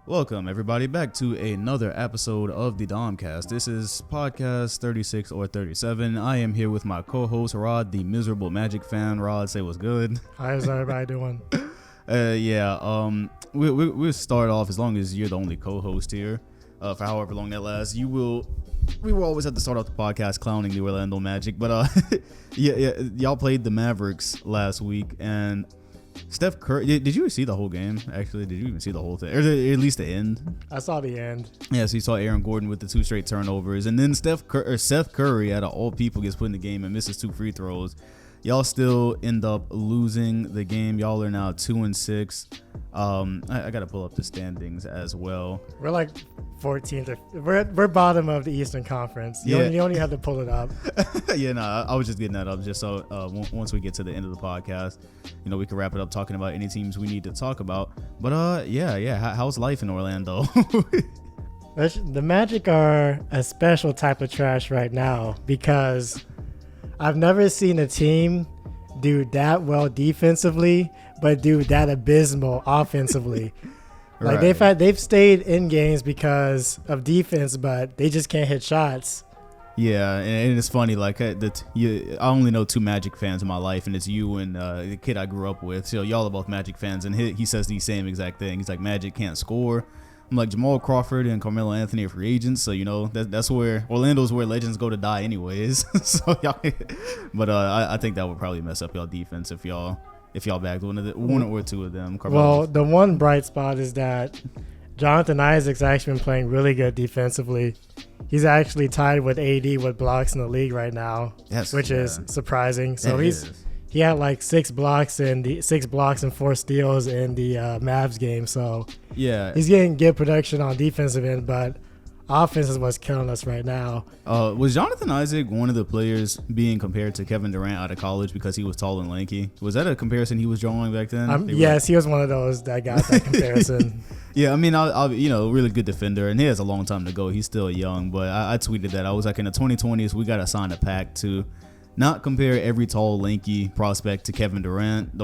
Welcome, everybody, back to another episode of TheDomCast. This is podcast 36 or 37. I am here with my co-host, Rod, the miserable Magic fan. Rod, say what's good. How's everybody doing? We'll start off, as long as you're the only co-host here, for however long that lasts. We will always have to start off the podcast clowning the Orlando Magic. But, y'all played the Mavericks last week, and Steph Curry, did you see the whole game? Actually, did you even see the whole thing? Or at least the end? I saw the end. Yeah, so you saw Aaron Gordon with the 2 straight turnovers. And then Seth Curry, out of all people, gets put in the game and misses 2 free throws. Y'all still end up losing the game. Y'all are now 2-6. I got to pull up the standings as well. We're like 14th. We're bottom of the Eastern Conference. You don't even have to pull it up. I was just getting that up just so once we get to the end of the podcast, we can wrap it up talking about any teams we need to talk about. But how's life in Orlando? The Magic are a special type of trash right now because I've never seen a team do that well defensively, but do that abysmal offensively. Like right. They've stayed in games because of defense, but they just can't hit shots. Yeah, and it's funny. Like I only know 2 Magic fans in my life, and it's you and the kid I grew up with. So y'all are both Magic fans, and he says the same exact thing. He's like, Magic can't score. I'm like, Jamal Crawford and Carmelo Anthony are free agents, so that's where Orlando's where legends go to die, anyways. So but I think that would probably mess up y'all defense if y'all bagged one or 2 of them. Carmelo. Well, the one bright spot is that Jonathan Isaac's actually been playing really good defensively. He's actually tied with AD with blocks in the league right now, which is surprising. So he had like 6 blocks and 4 steals in the Mavs game. So yeah, he's getting good production on defensive end, but offense is what's killing us right now. Was Jonathan Isaac one of the players being compared to Kevin Durant out of college because he was tall and lanky? Was that a comparison he was drawing back then? Yes, he was one of those that got that comparison. Yeah, I mean, really good defender, and he has a long time to go. He's still young, but I tweeted that. I was like, in the 2020s, we got to sign a pact to not compare every tall, lanky prospect to Kevin Durant.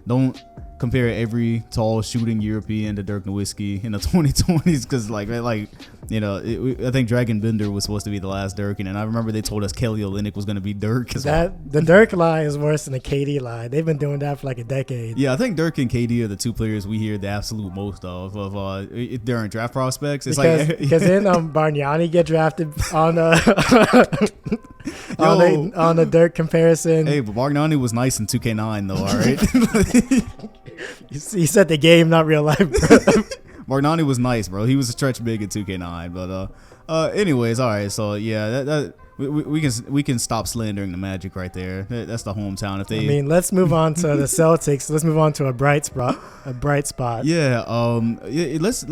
Don't compare every tall shooting European to Dirk Nowitzki in the 2020s because, I think Dragon Bender was supposed to be the last Dirk, and I remember they told us Kelly Olynyk was going to be Dirk. The Dirk line is worse than the KD line. They've been doing that for like a decade. Yeah, I think Dirk and KD are the 2 players we hear the absolute most of during draft prospects. It's because then Bargnani get drafted on on the Dirk comparison. Hey, but Bargnani was nice in 2K9 though. All right. You set the game, not real life. Bargnani was nice, bro. He was a stretch big in 2K9, but anyways, all right. So yeah, we can stop slandering the Magic right there. That's the hometown. Let's move on to the Celtics. Let's move on to a bright spot. Yeah. Let's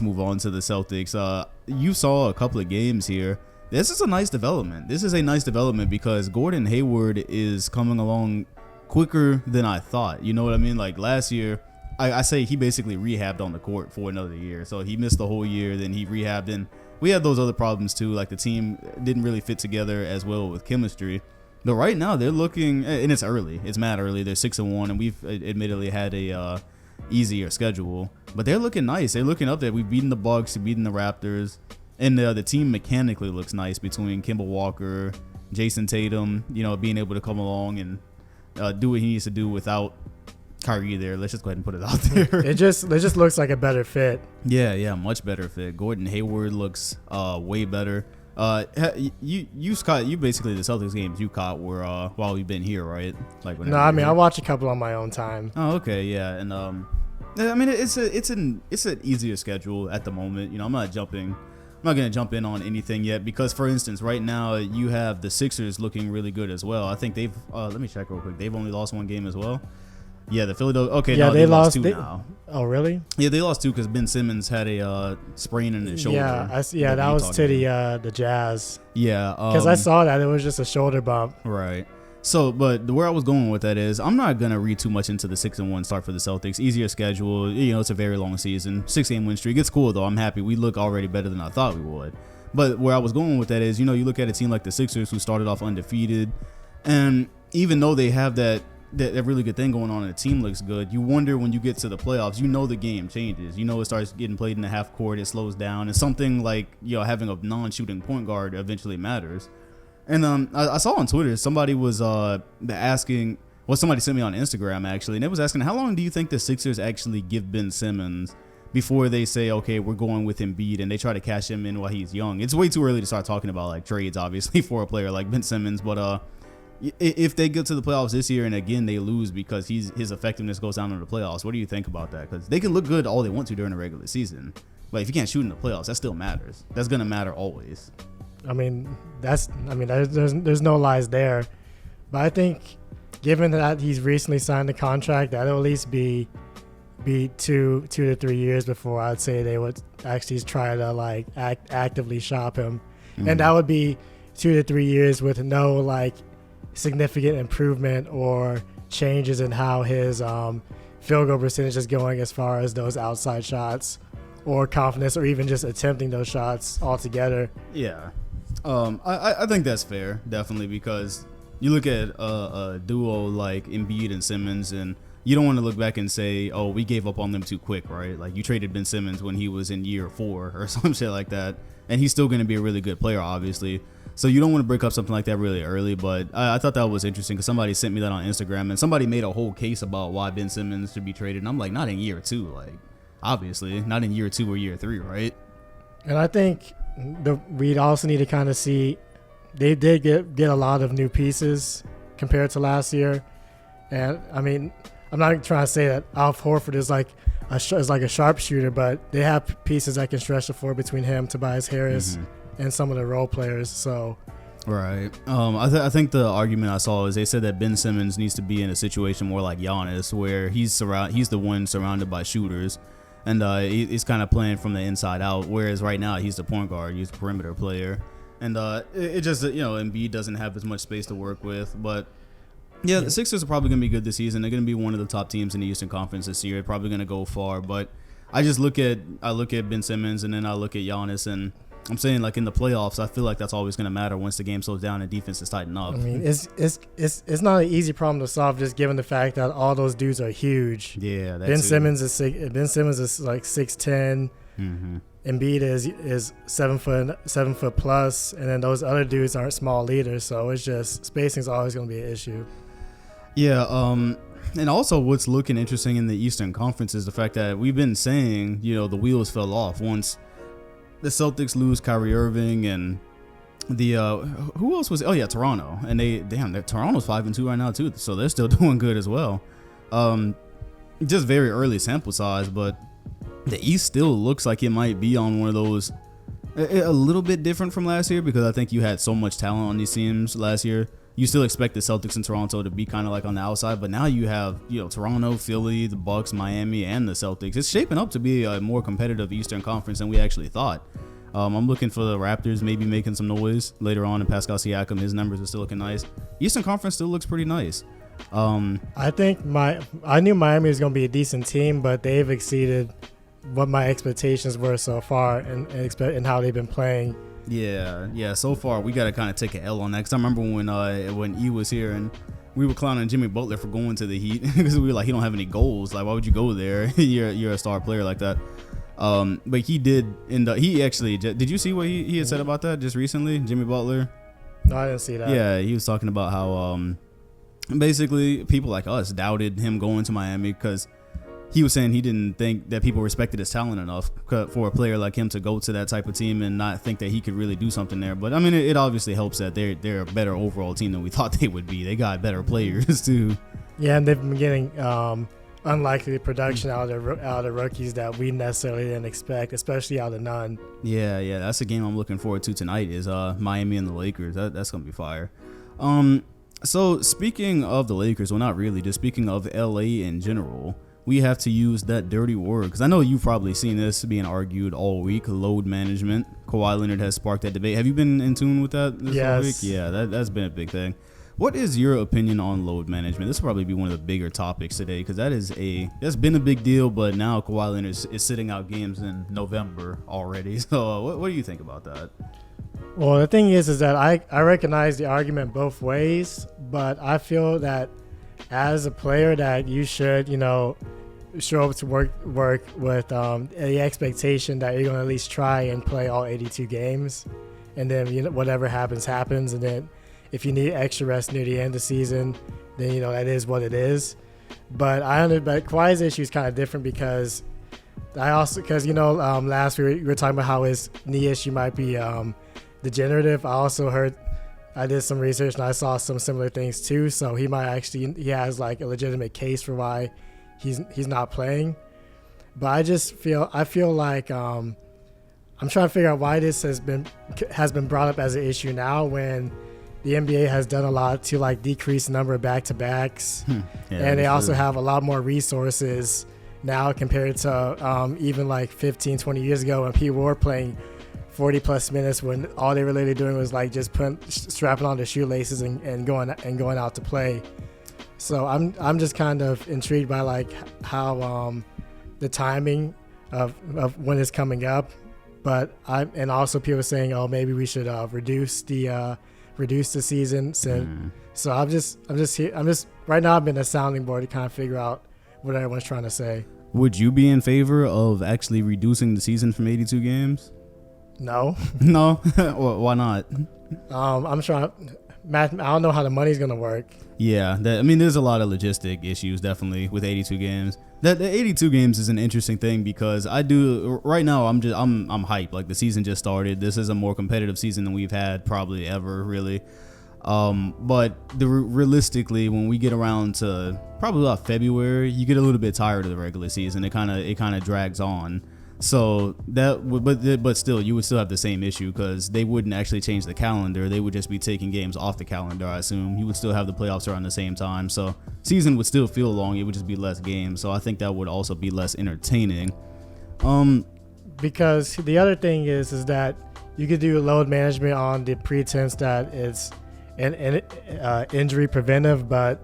move on to the Celtics. You saw a couple of games here. This is a nice development. Because Gordon Hayward is coming along quicker than I thought. You know what I mean? Like last year, I say he basically rehabbed on the court for another year. So he missed the whole year, then he rehabbed, and we had those other problems too. Like the team didn't really fit together as well with chemistry. But right now they're looking, and it's early. It's mad early. They're 6-1, and we've admittedly had a easier schedule. But they're looking nice. They're looking up there. We've beaten the Bucks, we've beaten the Raptors, and the team mechanically looks nice between Kemba Walker, Jason Tatum. Being able to come along and do what he needs to do without Kyrie there. Let's just go ahead and put it out there. It just looks like a better fit. Yeah, much better fit. Gordon Hayward looks way better. You basically the Celtics games you caught were while we've been here, right? I watch a couple on my own time. Oh, okay, yeah, and it's an easier schedule at the moment. I'm not going to jump in on anything yet because, for instance, right now you have the Sixers looking really good as well. I think they've let me check real quick. They've only lost 1 game as well. Yeah, the Philadelphia. Okay, yeah, no, they lost 2 now. Oh, really? Yeah, they lost 2 because Ben Simmons had a sprain in his shoulder. Yeah, that was to the Jazz. Yeah, because I saw that it was just a shoulder bump. Right. So, but where I was going with that is I'm not gonna read too much into the 6-1 start for the Celtics. Easier schedule. It's a very long season. 6-game win streak. It's cool though. I'm happy. We look already better than I thought we would. But where I was going with that is, you look at a team like the Sixers who started off undefeated, and even though they have that that really good thing going on and the team looks good, you wonder when you get to the playoffs, the game changes. It starts getting played in the half court, it slows down, and something like having a non-shooting point guard eventually matters. And I saw on Twitter somebody was asking, well, somebody sent me on Instagram actually, and it was asking, how long do you think the Sixers actually give Ben Simmons before they say, okay, we're going with Embiid, and they try to cash him in while he's young? It's way too early to start talking about like trades, obviously, for a player like Ben Simmons, but if they get to the playoffs this year and again they lose because his effectiveness goes down in the playoffs, what do you think about that? Because they can look good all they want to during the regular season, but if you can't shoot in the playoffs, that still matters. That's gonna matter always. There's no lies there, but I think given that he's recently signed the contract, that'll at least be 2 to 3 years before I'd say they would actually try to like actively shop him, and that would be 2 to 3 years with no like significant improvement or changes in how his field goal percentage is going as far as those outside shots or confidence or even just attempting those shots altogether. Yeah. I think that's fair, definitely, because you look at a duo like Embiid and Simmons, and you don't want to look back and say, oh, we gave up on them too quick, right? Like, you traded Ben Simmons when he was in year 4 or some shit like that, and he's still going to be a really good player, obviously. So you don't want to break up something like that really early, but I thought that was interesting because somebody sent me that on Instagram, and somebody made a whole case about why Ben Simmons should be traded, and I'm like, not in year 2, like, obviously, not in year 2 or year 3, right? And I think we'd also need to kind of see, they did get a lot of new pieces compared to last year, and I mean, I'm not trying to say that Al Horford is like a sharpshooter, but they have pieces that can stretch the floor between him, Tobias Harris, and some of the role players. So, right. I think the argument I saw is they said that Ben Simmons needs to be in a situation more like Giannis, where he's the one surrounded by shooters, and he's kind of playing from the inside out. Whereas right now he's the point guard, he's a perimeter player, and it just Embiid doesn't have as much space to work with, but. Yeah, the Sixers are probably going to be good this season. They're going to be one of the top teams in the Eastern Conference this year. They're probably going to go far, but I look at Ben Simmons, and then I look at Giannis, and I'm saying, like, in the playoffs, I feel like that's always going to matter once the game slows down and defense is tightened up. I mean, it's not an easy problem to solve, just given the fact that all those dudes are huge. Yeah, Ben Simmons is like 6'10". Embiid is 7 foot plus, and then those other dudes aren't small leaders, so it's just spacing is always going to be an issue. Yeah, and also what's looking interesting in the Eastern Conference is the fact that we've been saying, the wheels fell off once the Celtics lose Kyrie Irving, and the who else was? Oh yeah, Toronto, and Toronto's 5-2 right now too, so they're still doing good as well. Just very early sample size, but the East still looks like it might be on one of those a little bit different from last year, because I think you had so much talent on these teams last year. You still expect the Celtics and Toronto to be kind of like on the outside, but now you have Toronto, Philly, the Bucks, Miami, and the Celtics. It's shaping up to be a more competitive Eastern Conference than we actually thought. I'm looking for the Raptors maybe making some noise later on, and Pascal Siakam, his numbers are still looking nice. Eastern Conference still looks pretty nice. I think I knew Miami was going to be a decent team, but they've exceeded what my expectations were so far, and how they've been playing. Yeah. So far, we got to kind of take an L on that, because I remember when E was here and we were clowning Jimmy Butler for going to the Heat because we were like, he don't have any goals. Like, why would you go there? you're a star player like that. But he did end up. He actually did. You see what he had said about that just recently, Jimmy Butler? No, I didn't see that. Yeah, he was talking about how basically people like us doubted him going to Miami, because he was saying he didn't think that people respected his talent enough for a player like him to go to that type of team and not think that he could really do something there. But I mean, it obviously helps that they're a better overall team than we thought they would be. They got better players too. Yeah, and they've been getting unlikely production out of the rookies that we necessarily didn't expect, especially out of none. Yeah, that's a game I'm looking forward to tonight. Is Miami and the Lakers. That's gonna be fire. So speaking of the Lakers, well, not really, just speaking of LA in general, we have to use that dirty word, because I know you've probably seen this being argued all week. Load management. Kawhi Leonard has sparked that debate. Have you been in tune with that this whole week? Yeah, that's been a big thing. What is your opinion on load management? This will probably be one of the bigger topics today, because that's been a big deal, but now Kawhi Leonard is sitting out games in November already. So what do you think about that? Well, the thing is that I recognize the argument both ways, but I feel that as a player that you should, show up to work with the expectation that you're going to at least try and play all 82 games, and then whatever happens, and then if you need extra rest near the end of the season, then that is what it is. But but Kawhi's issue is kind of different because last week we were talking about how his knee issue might be degenerative. I did some research and I saw some similar things too. So he has like a legitimate case for why he's not playing. But I feel like I'm trying to figure out why this has been brought up as an issue now when the NBA has done a lot to like decrease the number of back-to-backs, and they also have a lot more resources now compared to even like 15, 20 years ago when people were playing 40 plus minutes when all they were really doing was like just strapping on their shoelaces and going out to play. So I'm just kind of intrigued by like how the timing of when it's coming up, but and also people saying, oh, maybe we should reduce the season. So I'm just right now I've been a sounding board to kind of figure out what everyone's trying to say. Would you be in favor of actually reducing the season from 82 games? No. No? Well, why not? I'm trying. I don't know how the money's gonna work. Yeah, there's a lot of logistic issues definitely with 82 games. The 82 games is an interesting thing because right now I'm hyped. Like the season just started. This is a more competitive season than we've had probably ever, really. But realistically, when we get around to probably about February, you get a little bit tired of the regular season. It kind of drags on. So but still, you would still have the same issue because they wouldn't actually change the calendar. They would just be taking games off the calendar. I assume you would still have the playoffs around the same time. So season would still feel long. It would just be less games. So I think that would also be less entertaining. Because the other thing is that you could do load management on the pretense that it's an injury preventive, but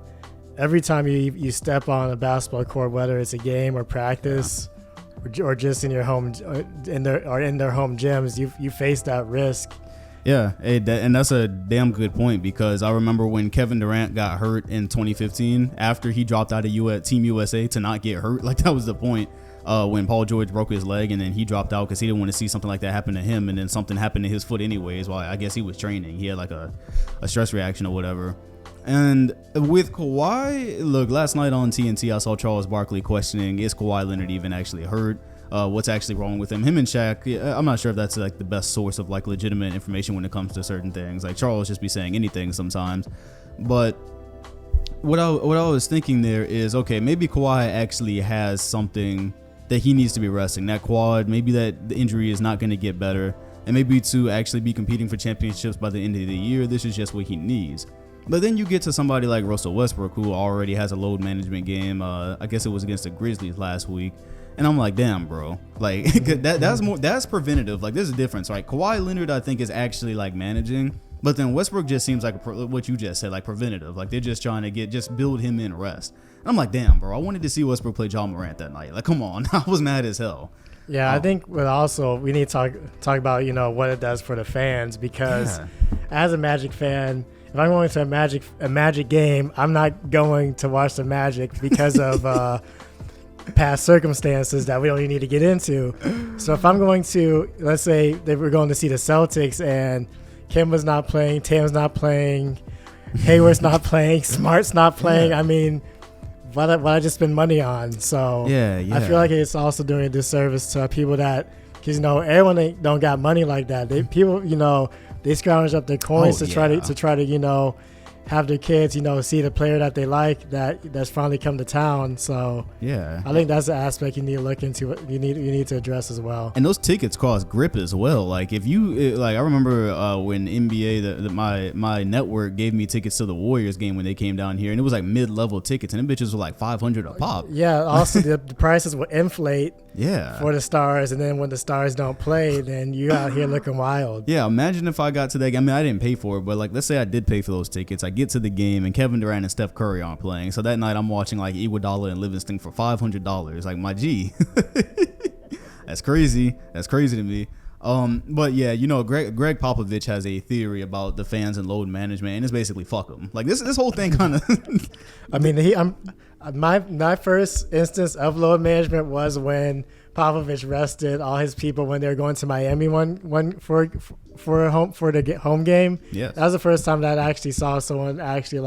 every time you step on a basketball court, whether it's a game or practice. Yeah. Or just in your home, in their home gyms, you face that risk. Yeah, and that's a damn good point because I remember when Kevin Durant got hurt in 2015 after he dropped out of Team USA to not get hurt. Like that was the point when Paul George broke his leg and then he dropped out because he didn't want to see something like that happen to him, and then something happened to his foot anyways. Well, I guess he was training. He had like a stress reaction or whatever. And with Kawhi, look, last night on TNT, I saw Charles Barkley questioning, is Kawhi Leonard even actually hurt? What's actually wrong with him? Him and Shaq, I'm not sure if that's like the best source of like legitimate information when it comes to certain things. Like Charles just be saying anything sometimes. But what I was thinking there is, okay, maybe Kawhi actually has something that he needs to be resting. That quad, maybe that the injury is not going to get better. And maybe to actually be competing for championships by the end of the year, this is just what he needs. But then you get to somebody like Russell Westbrook, who already has a load management game. I guess it was against the Grizzlies last week. And I'm like, damn, bro. Like that's preventative. Like there's a difference, right? Kawhi Leonard, I think, is actually like managing. But then Westbrook just seems like what you just said, like preventative. Like they're just trying to just build him in rest. And I'm like, damn, bro. I wanted to see Westbrook play Ja Morant that night. Like, come on. I was mad as hell. Yeah, I think we need to talk about, what it does for the fans because as a Magic fan, if I'm going to a Magic game, I'm not going to watch the Magic because of past circumstances that we don't even need to get into. So if I'm going to, let's say that we're going to see the Celtics and Kemba's not playing, Tatum's not playing, Hayward's not playing, Smart's not playing. Yeah. I mean, what I just spend money on. So yeah. I feel like it's also doing a disservice to people that, because everyone don't got money like that. They scrounge up their coins to try to have their kids, see the player that they like that's finally come to town. So yeah, I think that's the aspect you need to look into. You need to address as well. And those tickets cost grip as well. Like if you I remember when NBA my network gave me tickets to the Warriors game when they came down here, and it was like mid-level tickets, and them bitches were like $500 a pop. Yeah. Also, the prices will inflate. Yeah. For the stars, and then when the stars don't play, then you out here looking wild. Yeah. Imagine if I got to that game. I mean, I didn't pay for it, but like let's say I did pay for those tickets. I get to the game and Kevin Durant and Steph Curry aren't playing. So that night I'm watching like Iguodala and Livingston for $500. Like my G. That's crazy. That's crazy to me. But yeah, Greg Popovich has a theory about the fans and load management, and it's basically fuck them. Like this whole thing kind of. I mean, my first instance of load management was when Popovich rested all his people when they were going to Miami one for the home game. Yes. That was the first time that I actually saw someone actually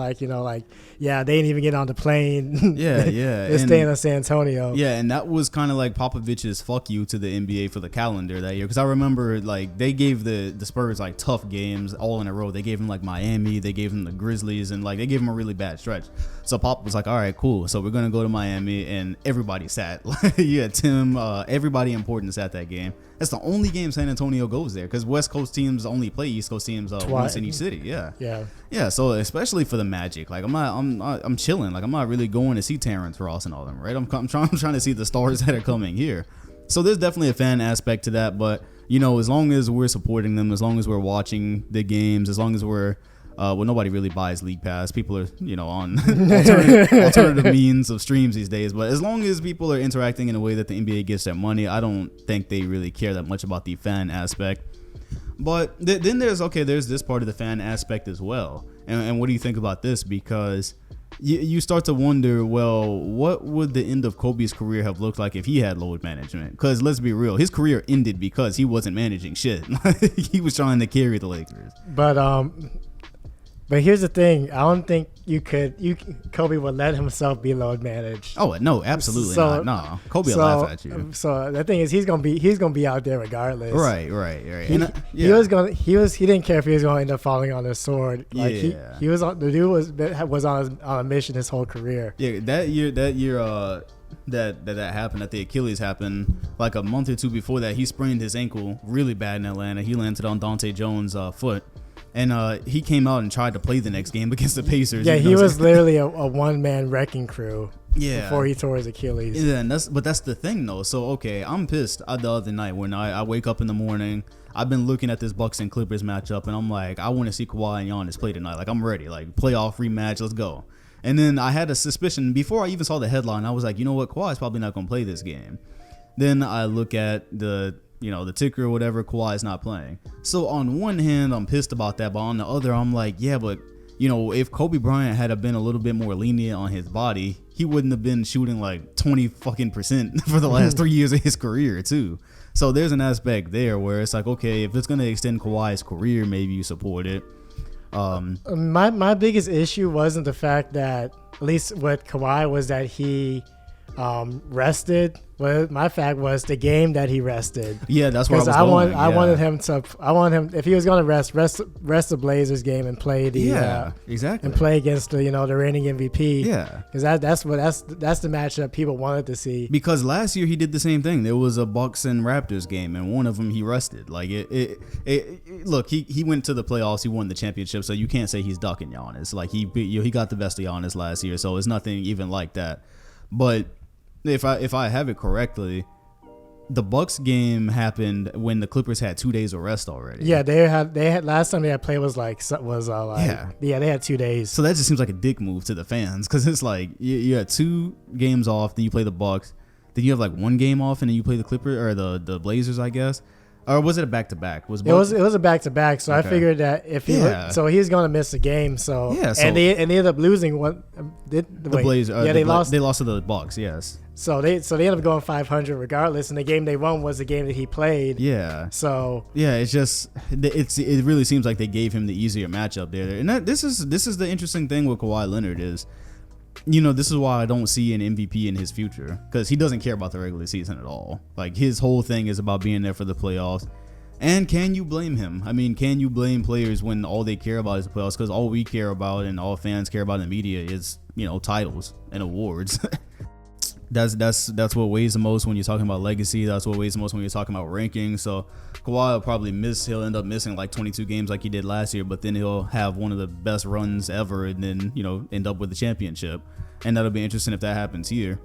they didn't even get on the plane. Yeah. They're staying in San Antonio. Yeah, and that was kind of like Popovich's fuck you to the NBA for the calendar that year, because I remember like they gave the Spurs like tough games all in a row. They gave him like Miami, they gave him the Grizzlies, and like they gave him a really bad stretch. So Pop was like, all right, cool. So we're gonna go to Miami, and everybody sat. Yeah, Tim, everybody important sat that game. That's the only game San Antonio goes there, because West Coast teams only play East Coast teams once in each city. Yeah. So especially for the Magic, like I'm chilling. Like I'm not really going to see Terrence Ross and all them, right? I'm trying to see the stars that are coming here. So there's definitely a fan aspect to that, but as long as we're supporting them, as long as we're watching the games, as long as we're nobody really buys League Pass. People are, on alternative means of streams these days. But as long as people are interacting in a way that the NBA gets their money, I don't think they really care that much about the fan aspect. But then there's this part of the fan aspect as well. And what do you think about this? Because you start to wonder, well, what would the end of Kobe's career have looked like if he had load management? Because let's be real, his career ended because he wasn't managing shit. He was trying to carry the Lakers. But here's the thing. I don't think Kobe would let himself be load managed. Oh no, absolutely not. No, Kobe will laugh at you. So the thing is, he's gonna be out there regardless. Right. He didn't care if he was gonna end up falling on his sword. Like he was on, the dude was on a mission his whole career. Yeah, that year that happened, that the Achilles happened, like a month or two before that, he sprained his ankle really bad in Atlanta. He landed on Dante Jones' foot. And he came out and tried to play the next game against the Pacers. Yeah, he was literally a one-man wrecking crew. Yeah. Before he tore his Achilles. Yeah, but that's the thing though. So okay, I'm pissed the other night when I wake up in the morning. I've been looking at this Bucks and Clippers matchup, and I'm like, I want to see Kawhi and Giannis play tonight. Like I'm ready. Like playoff rematch, let's go. And then I had a suspicion before I even saw the headline. I was like, you know what, Kawhi's probably not gonna play this game. Then I look at the ticker or whatever, Kawhi's not playing. So on one hand, I'm pissed about that, but on the other, I'm like, yeah, but if Kobe Bryant had been a little bit more lenient on his body, he wouldn't have been shooting like 20% for the last 3 years of his career too. So there's an aspect there where it's like, okay, if it's gonna extend Kawhi's career, maybe you support it. My biggest issue wasn't the fact that, at least with Kawhi, was that he rested. Well, my fact was the game that he rested. Yeah, that's where I was going. I wanted him if he was going to rest the Blazers game and play exactly, and play against the reigning MVP. Yeah, because that's the matchup people wanted to see. Because last year he did the same thing. There was a Bucks and Raptors game, and one of them he rested. Like look, he went to the playoffs. He won the championship, so you can't say he's ducking Giannis. Like he got the best of Giannis last year, so it's nothing even like that. But if I have it correctly, the Bucks game happened when the Clippers had 2 days of rest already. Yeah, they had last time they had played they had 2 days. So that just seems like a dick move to the fans, because it's like you had 2 games off, then you play the Bucks, then you have like 1 game off, and then you play the Clippers or the Blazers, I guess. Or was it a back-to-back? It was a back-to-back. So okay. I figured that if he so he's going to miss a game. So yeah, and they ended up losing one. The Blazers. They lost. They lost to the Bucks. Yes. So they ended up going 500 regardless, and the game they won was the game that he played. Yeah. So yeah, it really seems like they gave him the easier matchup there. And this is the interesting thing with Kawhi Leonard is, this is why I don't see an MVP in his future, because he doesn't care about the regular season at all. Like his whole thing is about being there for the playoffs. And can you blame him? I mean, can you blame players when all they care about is the playoffs? Because all we care about and all fans care about in the media is titles and awards. That's what weighs the most when you're talking about legacy. That's what weighs the most when you're talking about rankings. So Kawhi will probably he'll end up missing like 22 games like he did last year, but then he'll have one of the best runs ever and then end up with the championship. And that'll be interesting if that happens here.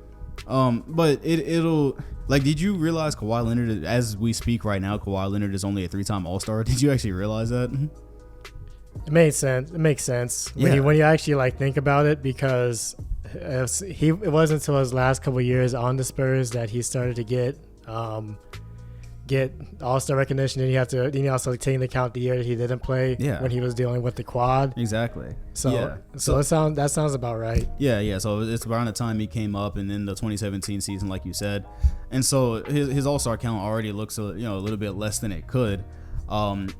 But it'll like, did you realize Kawhi Leonard, as we speak right now, Kawhi Leonard is only a 3-time All-Star? Did you actually realize that? It makes sense when you actually like think about it, because it wasn't until his last couple of years on the Spurs that he started to get get All-Star recognition, and you also take into account the year that he didn't play when he was dealing with the quad. Exactly. So that sounds about right. Yeah. So it's around the time he came up, and then the 2017 season, like you said, and so his All-Star count already looks a little bit less than it could. And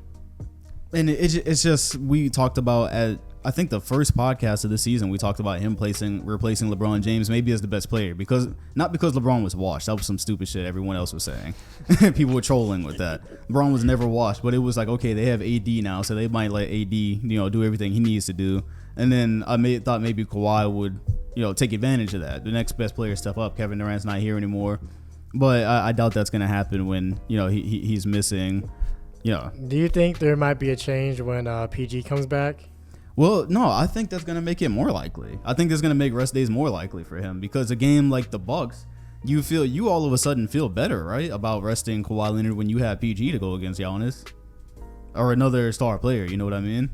it's just, we talked about at I think the first podcast of the season, we talked about him replacing LeBron James maybe as the best player, not because LeBron was washed. That was some stupid shit everyone else was saying. People were trolling with that. LeBron was never washed, but it was like, okay, they have AD now, so they might let AD do everything he needs to do. And then I thought maybe Kawhi would take advantage of that. The next best player step up. Kevin Durant's not here anymore, but I doubt that's gonna happen when he's missing. Do you think there might be a change when PG comes back? Well, no, I think that's going to make it more likely. I think that's going to make rest days more likely for him, because a game like the Bucks, you all of a sudden feel better, right, about resting Kawhi Leonard when you have PG to go against Giannis or another star player. You know what I mean?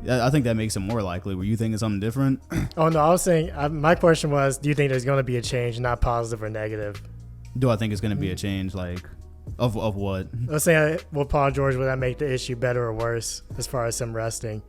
I think that makes it more likely. Were you thinking something different? Oh, no, I was saying, my question was, do you think there's going to be a change, not positive or negative? Do I think it's going to be a change, like, of what? Let's say, will Paul George, will that make the issue better or worse as far as him resting?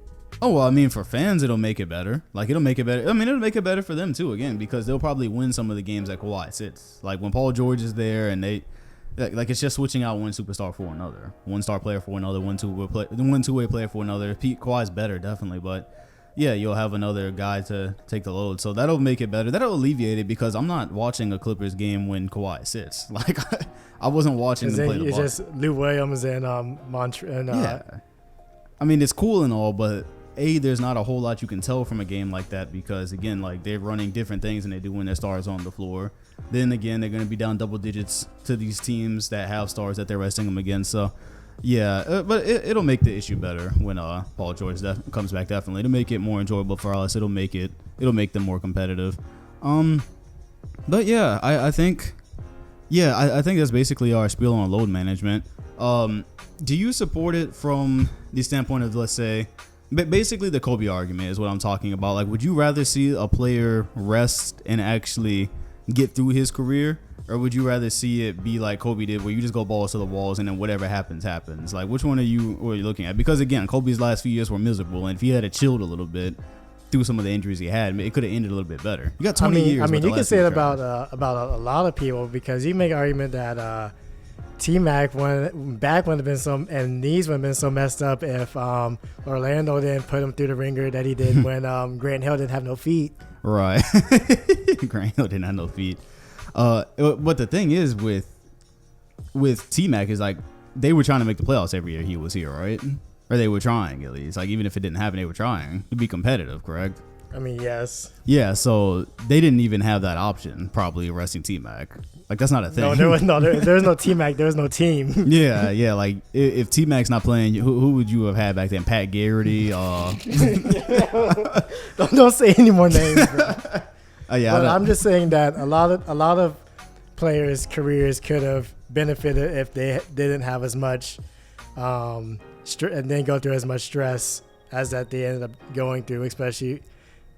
Oh, well, I mean, for fans, it'll make it better. Like, it'll make it better. I mean, it'll make it better for them, too, again, because they'll probably win some of the games that Kawhi sits. Like, when Paul George is there and it's just switching out one superstar for another. One star player for another, one two-way player for another. Kawhi's better, definitely, but, yeah, you'll have another guy to take the load. So that'll make it better. That'll alleviate it, because I'm not watching a Clippers game when Kawhi sits. Like, I wasn't watching them play the Bucks. It's just Lou Williams and Montreal. Yeah. I mean, it's cool and all, but there's not a whole lot you can tell from a game like that, because again, like, they're running different things than they do when their stars on the floor. Then again, they're going to be down double digits to these teams that have stars that they're resting them against. So yeah, but it'll make the issue better when Paul George comes back. Definitely, it'll make it more enjoyable for us. It'll make them more competitive. But yeah, I think that's basically our spiel on load management. Do you support it from the standpoint of, let's say, basically the Kobe argument is what I'm talking about? Like, would you rather see a player rest and actually get through his career, or would you rather see it be like Kobe did, where you just go balls to the walls and then whatever happens? Like, which one are you looking at? Because again, Kobe's last few years were miserable, and if he had chilled a little bit through some of the injuries he had, it could have ended a little bit better. You got 20 years. I mean, you can say it about a lot of people, because you make an argument that T-Mac back would have been so, and knees would have been so messed up if Orlando didn't put him through the ringer that he did when Grant Hill didn't have no feet. Right. Grant Hill didn't have no feet. But the thing is with T-Mac is, like, they were trying to make the playoffs every year he was here, right? Or they were trying, at least. Like, even if it didn't happen, they were trying to be competitive, correct? I mean, yes. Yeah, so they didn't even have that option, probably, resting T-Mac. Like, that's not a thing. No, there's no T-Mac. There's no team. Yeah. Like, if T-Mac's not playing, who would you have had back then? Pat Garrity? Don't say any more names, bro. Yeah, but I'm just saying that a lot of players' careers could have benefited if they didn't have as much and didn't go through as much stress as that they ended up going through, especially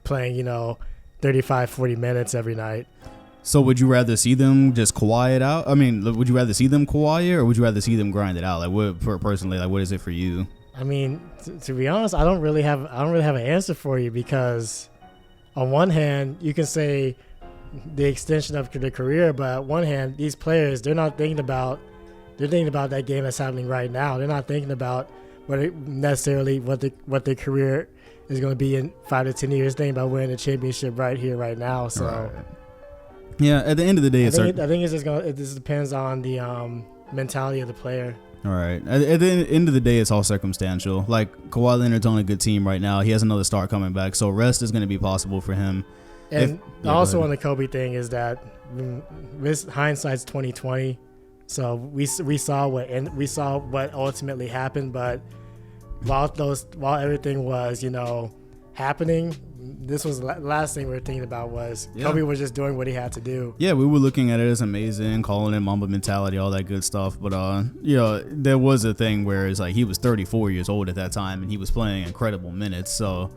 playing 35, 40 minutes every night. So would you rather see them just Kawhi it out? I mean, would you rather see them Kawhi it, or would you rather see them grind it out? Like, what is it for you? I mean, to be honest, I don't really have an answer for you, because on one hand, you can say the extension of the career, but on one hand, these players, they're thinking about that game that's happening right now. They're not thinking about what their career is going to be in 5 to 10 years. Thinking about winning a championship right here, right now. So, right. Yeah, at the end of the day, I think it's just it just depends on the mentality of the player. All right. At the end of the day, it's all circumstantial. Like, Kawhi Leonard's on a good team right now. He has another star coming back, so rest is going to be possible for him. And also on the Kobe thing is that this hindsight's 2020. So we saw what ultimately happened, but while everything was happening, this was the last thing we were thinking about was Kobe was just doing what he had to do. Yeah, we were looking at it as amazing, calling it Mamba mentality, all that good stuff. But there was a thing where it's like he was 34 years old at that time, and he was playing incredible minutes. So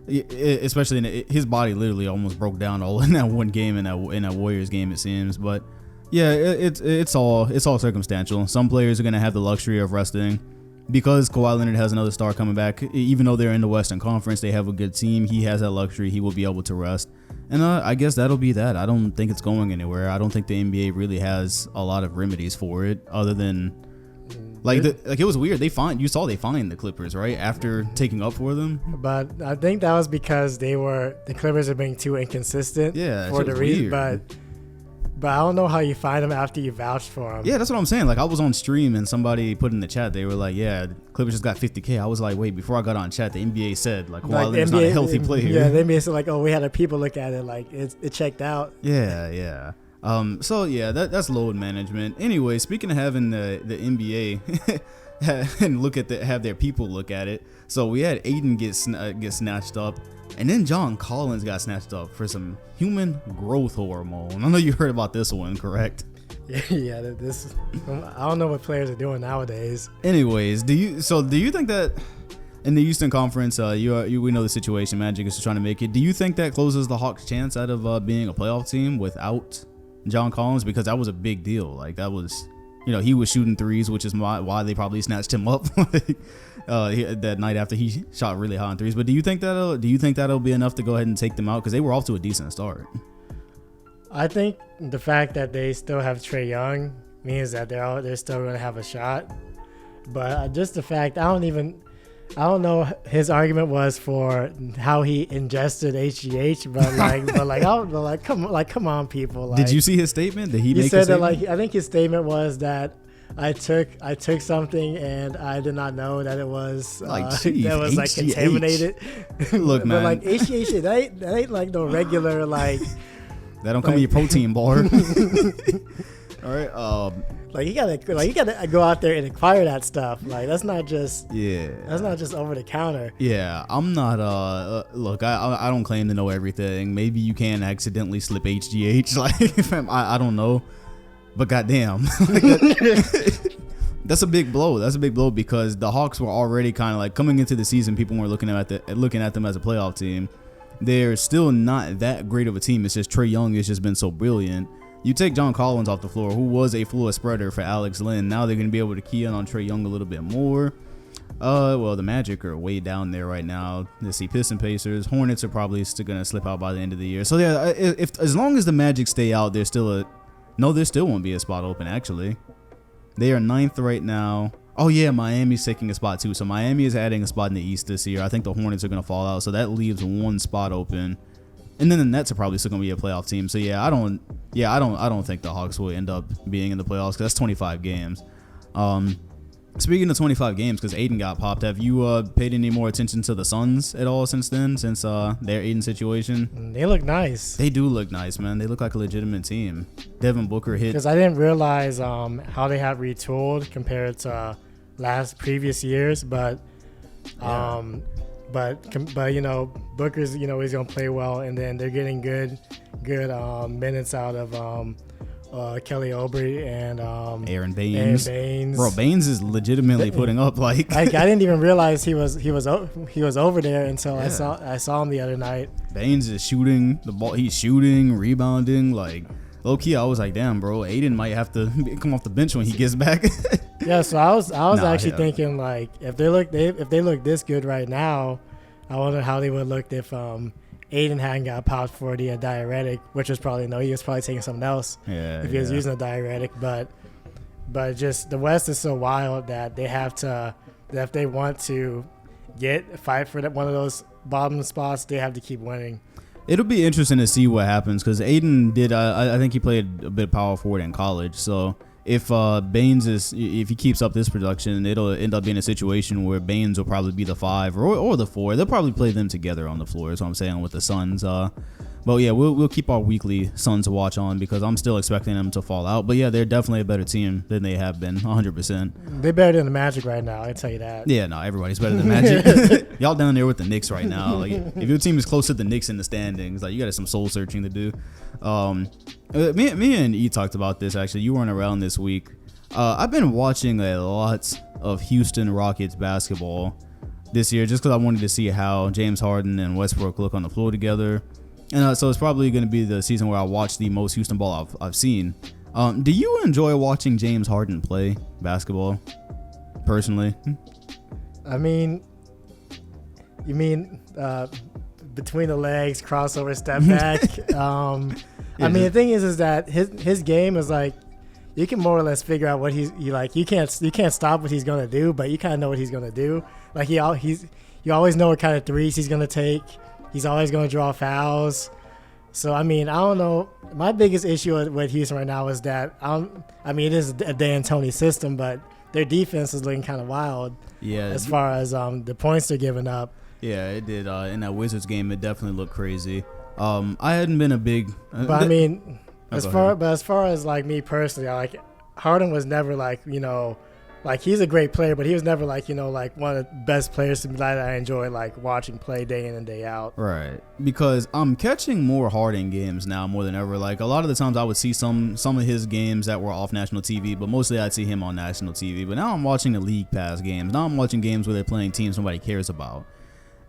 especially his body literally almost broke down all in that one game, in that Warriors game, it seems. But Yeah, it's all circumstantial. Some players are gonna have the luxury of resting because Kawhi Leonard has another star coming back. Even though they're in the Western Conference, they have a good team. He has that luxury. He will be able to rest, and I guess that'll be that. I don't think it's going anywhere. I don't think the NBA really has a lot of remedies for it, other than it was weird. They fined the Clippers right after taking up for them. But I think that was because the Clippers are being too inconsistent. Yeah, for the reason, But I don't know how you find them after you vouched for them. Yeah, that's what I'm saying. Like, I was on stream and somebody put in the chat, they were like, yeah, Clippers just got 50K. I was like, wait, before I got on chat, the NBA said, like, Kawhi Leonard's not a healthy player. Yeah, the NBA said, like, oh, we had our people look at it. Like, it checked out. Yeah. So, yeah, that's load management. Anyway, speaking of having the NBA and have their people look at it. So, we had Aiden get snatched up. And then John Collins got snatched up for some human growth hormone. I know you heard about this one, correct? Yeah, I don't know what players are doing nowadays. Anyways, do you think that in the Eastern Conference, we know the situation, Magic is just trying to make it. Do you think that closes the Hawks' chance out of being a playoff team without John Collins? Because that was a big deal. Like, that was, he was shooting threes, which is why they probably snatched him up that night after he shot really high on threes. But do you think that'll be enough to go ahead and take them out? Because they were off to a decent start. I think the fact that they still have Trae Young means that they're still going to have a shot. But just the fact, I don't know. His argument was for how he ingested HGH, but come on, people. Like, did you see his statement? Did he make said a statement? That I think his statement was that I took something and I did not know that it was contaminated. Look, man, but like HGH, that ain't like no regular like. That don't come in your protein bar. All right. You gotta go out there and acquire that stuff. Like, that's not just over the counter. Yeah, I'm not. Look, I don't claim to know everything. Maybe you can accidentally slip HGH. Like, I don't know. But goddamn, that's a big blow. That's a big blow because the Hawks were already kind of like coming into the season. People weren't looking at them as a playoff team. They're still not that great of a team. It's just Trae Young has just been so brilliant. You take John Collins off the floor, who was a floor spreader for Alex Len. Now they're going to be able to key in on Trae Young a little bit more. Well, the Magic are way down there right now. Let's see, Pistons, Pacers, Hornets are probably still going to slip out by the end of the year. So yeah, as long as the Magic stay out, there still won't be a spot open. Actually, they are 9th right now. Oh yeah, Miami's taking a spot too. So Miami is adding a spot in the East this year. I think the Hornets are going to fall out, so that leaves one spot open. And then the Nets are probably still going to be a playoff team. So yeah, I don't think the Hawks will end up being in the playoffs because that's 25 games. Speaking of 25 games, because Aiden got popped, have you paid any more attention to the Suns at all since then, since their Aiden situation? They look nice. They do look nice, man. They look like a legitimate team. Devin Booker hit. Because I didn't realize how they have retooled compared to previous years, but Booker's he's gonna play well, and then they're getting good minutes out of Kelly Oubre and Aaron Baines. Bro, Baines is legitimately putting up like. I didn't even realize he was over there until I saw him the other night. Baines is shooting the ball. He's shooting, rebounding. Like, low key, I was like, damn, bro, Aiden might have to come off the bench when he gets back. Yeah, so I was actually thinking, like, if they look this good right now, I wonder how they would look if Aiden hadn't got popped for the diuretic, which was probably he was probably taking something else if he was using a diuretic. But just the West is so wild that they have to, that if they want to fight for one of those bottom spots, they have to keep winning. It'll be interesting to see what happens because Aiden did. I think he played a bit of power forward in college. So if Baines if he keeps up this production, it'll end up being a situation where Baines will probably be the 5 or the 4. They'll probably play them together on the floor. Is what I'm saying with the Suns. But yeah, we'll keep our weekly Suns to watch on because I'm still expecting them to fall out. But yeah, they're definitely a better team than they have been, 100%. They're better than the Magic right now, I tell you that. Yeah, no, everybody's better than Magic. Y'all down there with the Knicks right now. Like, if your team is close to the Knicks in the standings, like, you got some soul searching to do. Me and E talked about this actually. You weren't around this week. I've been watching a lot of Houston Rockets basketball this year just because I wanted to see how James Harden and Westbrook look on the floor together. And so it's probably going to be the season where I watch the most Houston ball I've seen. Do you enjoy watching James Harden play basketball, personally? I mean, you mean between the legs, crossover, step back? I mean, the thing is that his game is like, you can more or less figure out what you can't stop what he's gonna do, but you kind of know what he's gonna do. Like you always know what kind of threes he's gonna take. He's always gonna draw fouls. So I mean, I don't know. My biggest issue with Houston right now is that I mean, it is a D'Antoni system, but their defense is looking kind of wild. Yeah. As far as the points they're giving up. Yeah, it did. In that Wizards game, it definitely looked crazy. I hadn't been a big. But I mean, as far as like me personally, like Harden was never like, you know, like he's a great player, but he was never like, you know, like one of the best players that I enjoy like watching play day in and day out. Right, because I'm catching more Harden games now more than ever. Like a lot of the times I would see some of his games that were off national TV, but mostly I'd see him on national TV. But now I'm watching the League Pass games. Now I'm watching games where they're playing teams nobody cares about.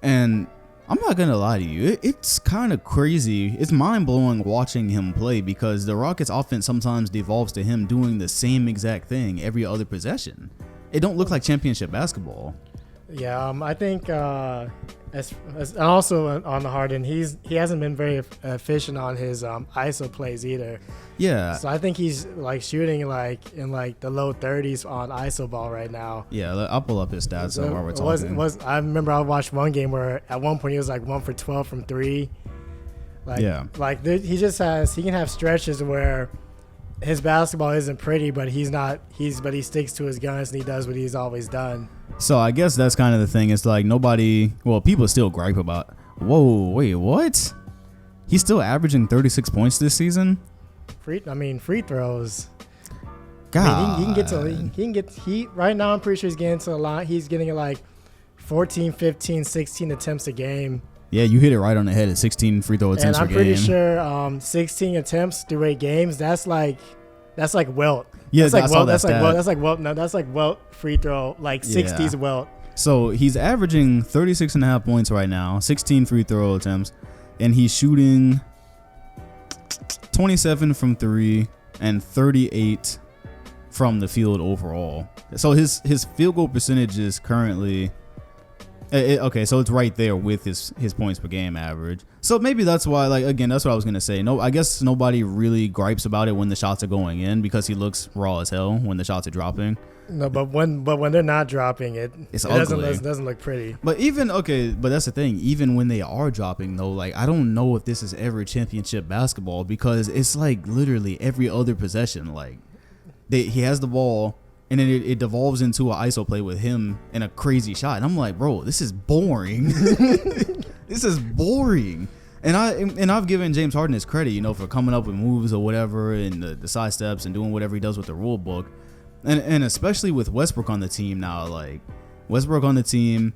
And I'm not gonna lie to you, it's kind of crazy. It's mind-blowing watching him play because the Rockets offense sometimes devolves to him doing the same exact thing every other possession. It don't look like championship basketball. Yeah, I think as also on the Harden, he hasn't been very efficient on his ISO plays either. Yeah. So I think he's like shooting like in like the low 30s on ISO ball right now. Yeah, I'll pull up his stats So while we're talking. I remember I watched one game where at one point he was like 1 for 12 from 3. Like, yeah. Like he can have stretches where his basketball isn't pretty, but he sticks to his guns and he does what he's always done. So I guess that's kind of the thing. It's like people still gripe about, whoa, wait, what? He's still averaging 36 points this season? Free throws. God. I mean, he can get right now I'm pretty sure he's getting to the line. He's getting like 14, 15, 16 attempts a game. Yeah, you hit it right on the head at 16 free throw attempts per game. And I'm pretty sure 16 attempts through 8 games, that's like Wilt. Yeah, that's like Wilt free throw, like 60s Wilt. So he's averaging 36.5 points right now, 16 free throw attempts, and he's shooting 27 from 3 and 38 from the field overall. So his field goal percentage is currently okay, so it's right there with his points per game average. So maybe that's why, like, again, that's what I was gonna say. No, I guess nobody really gripes about it when the shots are going in because he looks raw as hell when the shots are dropping. No, but when they're not dropping it, it doesn't look pretty. But but that's the thing. Even when they are dropping though, like I don't know if this is ever championship basketball because it's like literally every other possession, like he has the ball. And then it devolves into an ISO play with him and a crazy shot. And I'm like, bro, this is boring. This is boring. And I've given James Harden his credit, you know, for coming up with moves or whatever and the side steps and doing whatever he does with the rule book. And especially with Westbrook on the team now, like Westbrook on the team,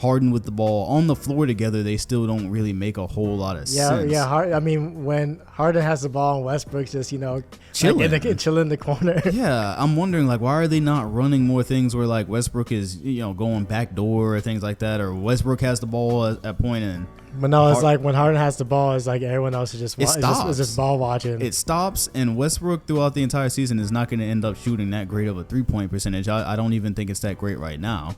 Harden with the ball on the floor together, they still don't really make a whole lot of sense. Yeah. I mean, when Harden has the ball and Westbrook's just, you know, chilling in the corner. Yeah, I'm wondering, like, why are they not running more things where, like, Westbrook is, you know, going back door or things like that, or Westbrook has the ball at point and. But no, it's like when Harden has the ball, it's like everyone else is just ball watching. It stops, and Westbrook throughout the entire season is not going to end up shooting that great of a 3-point percentage. I don't even think it's that great right now.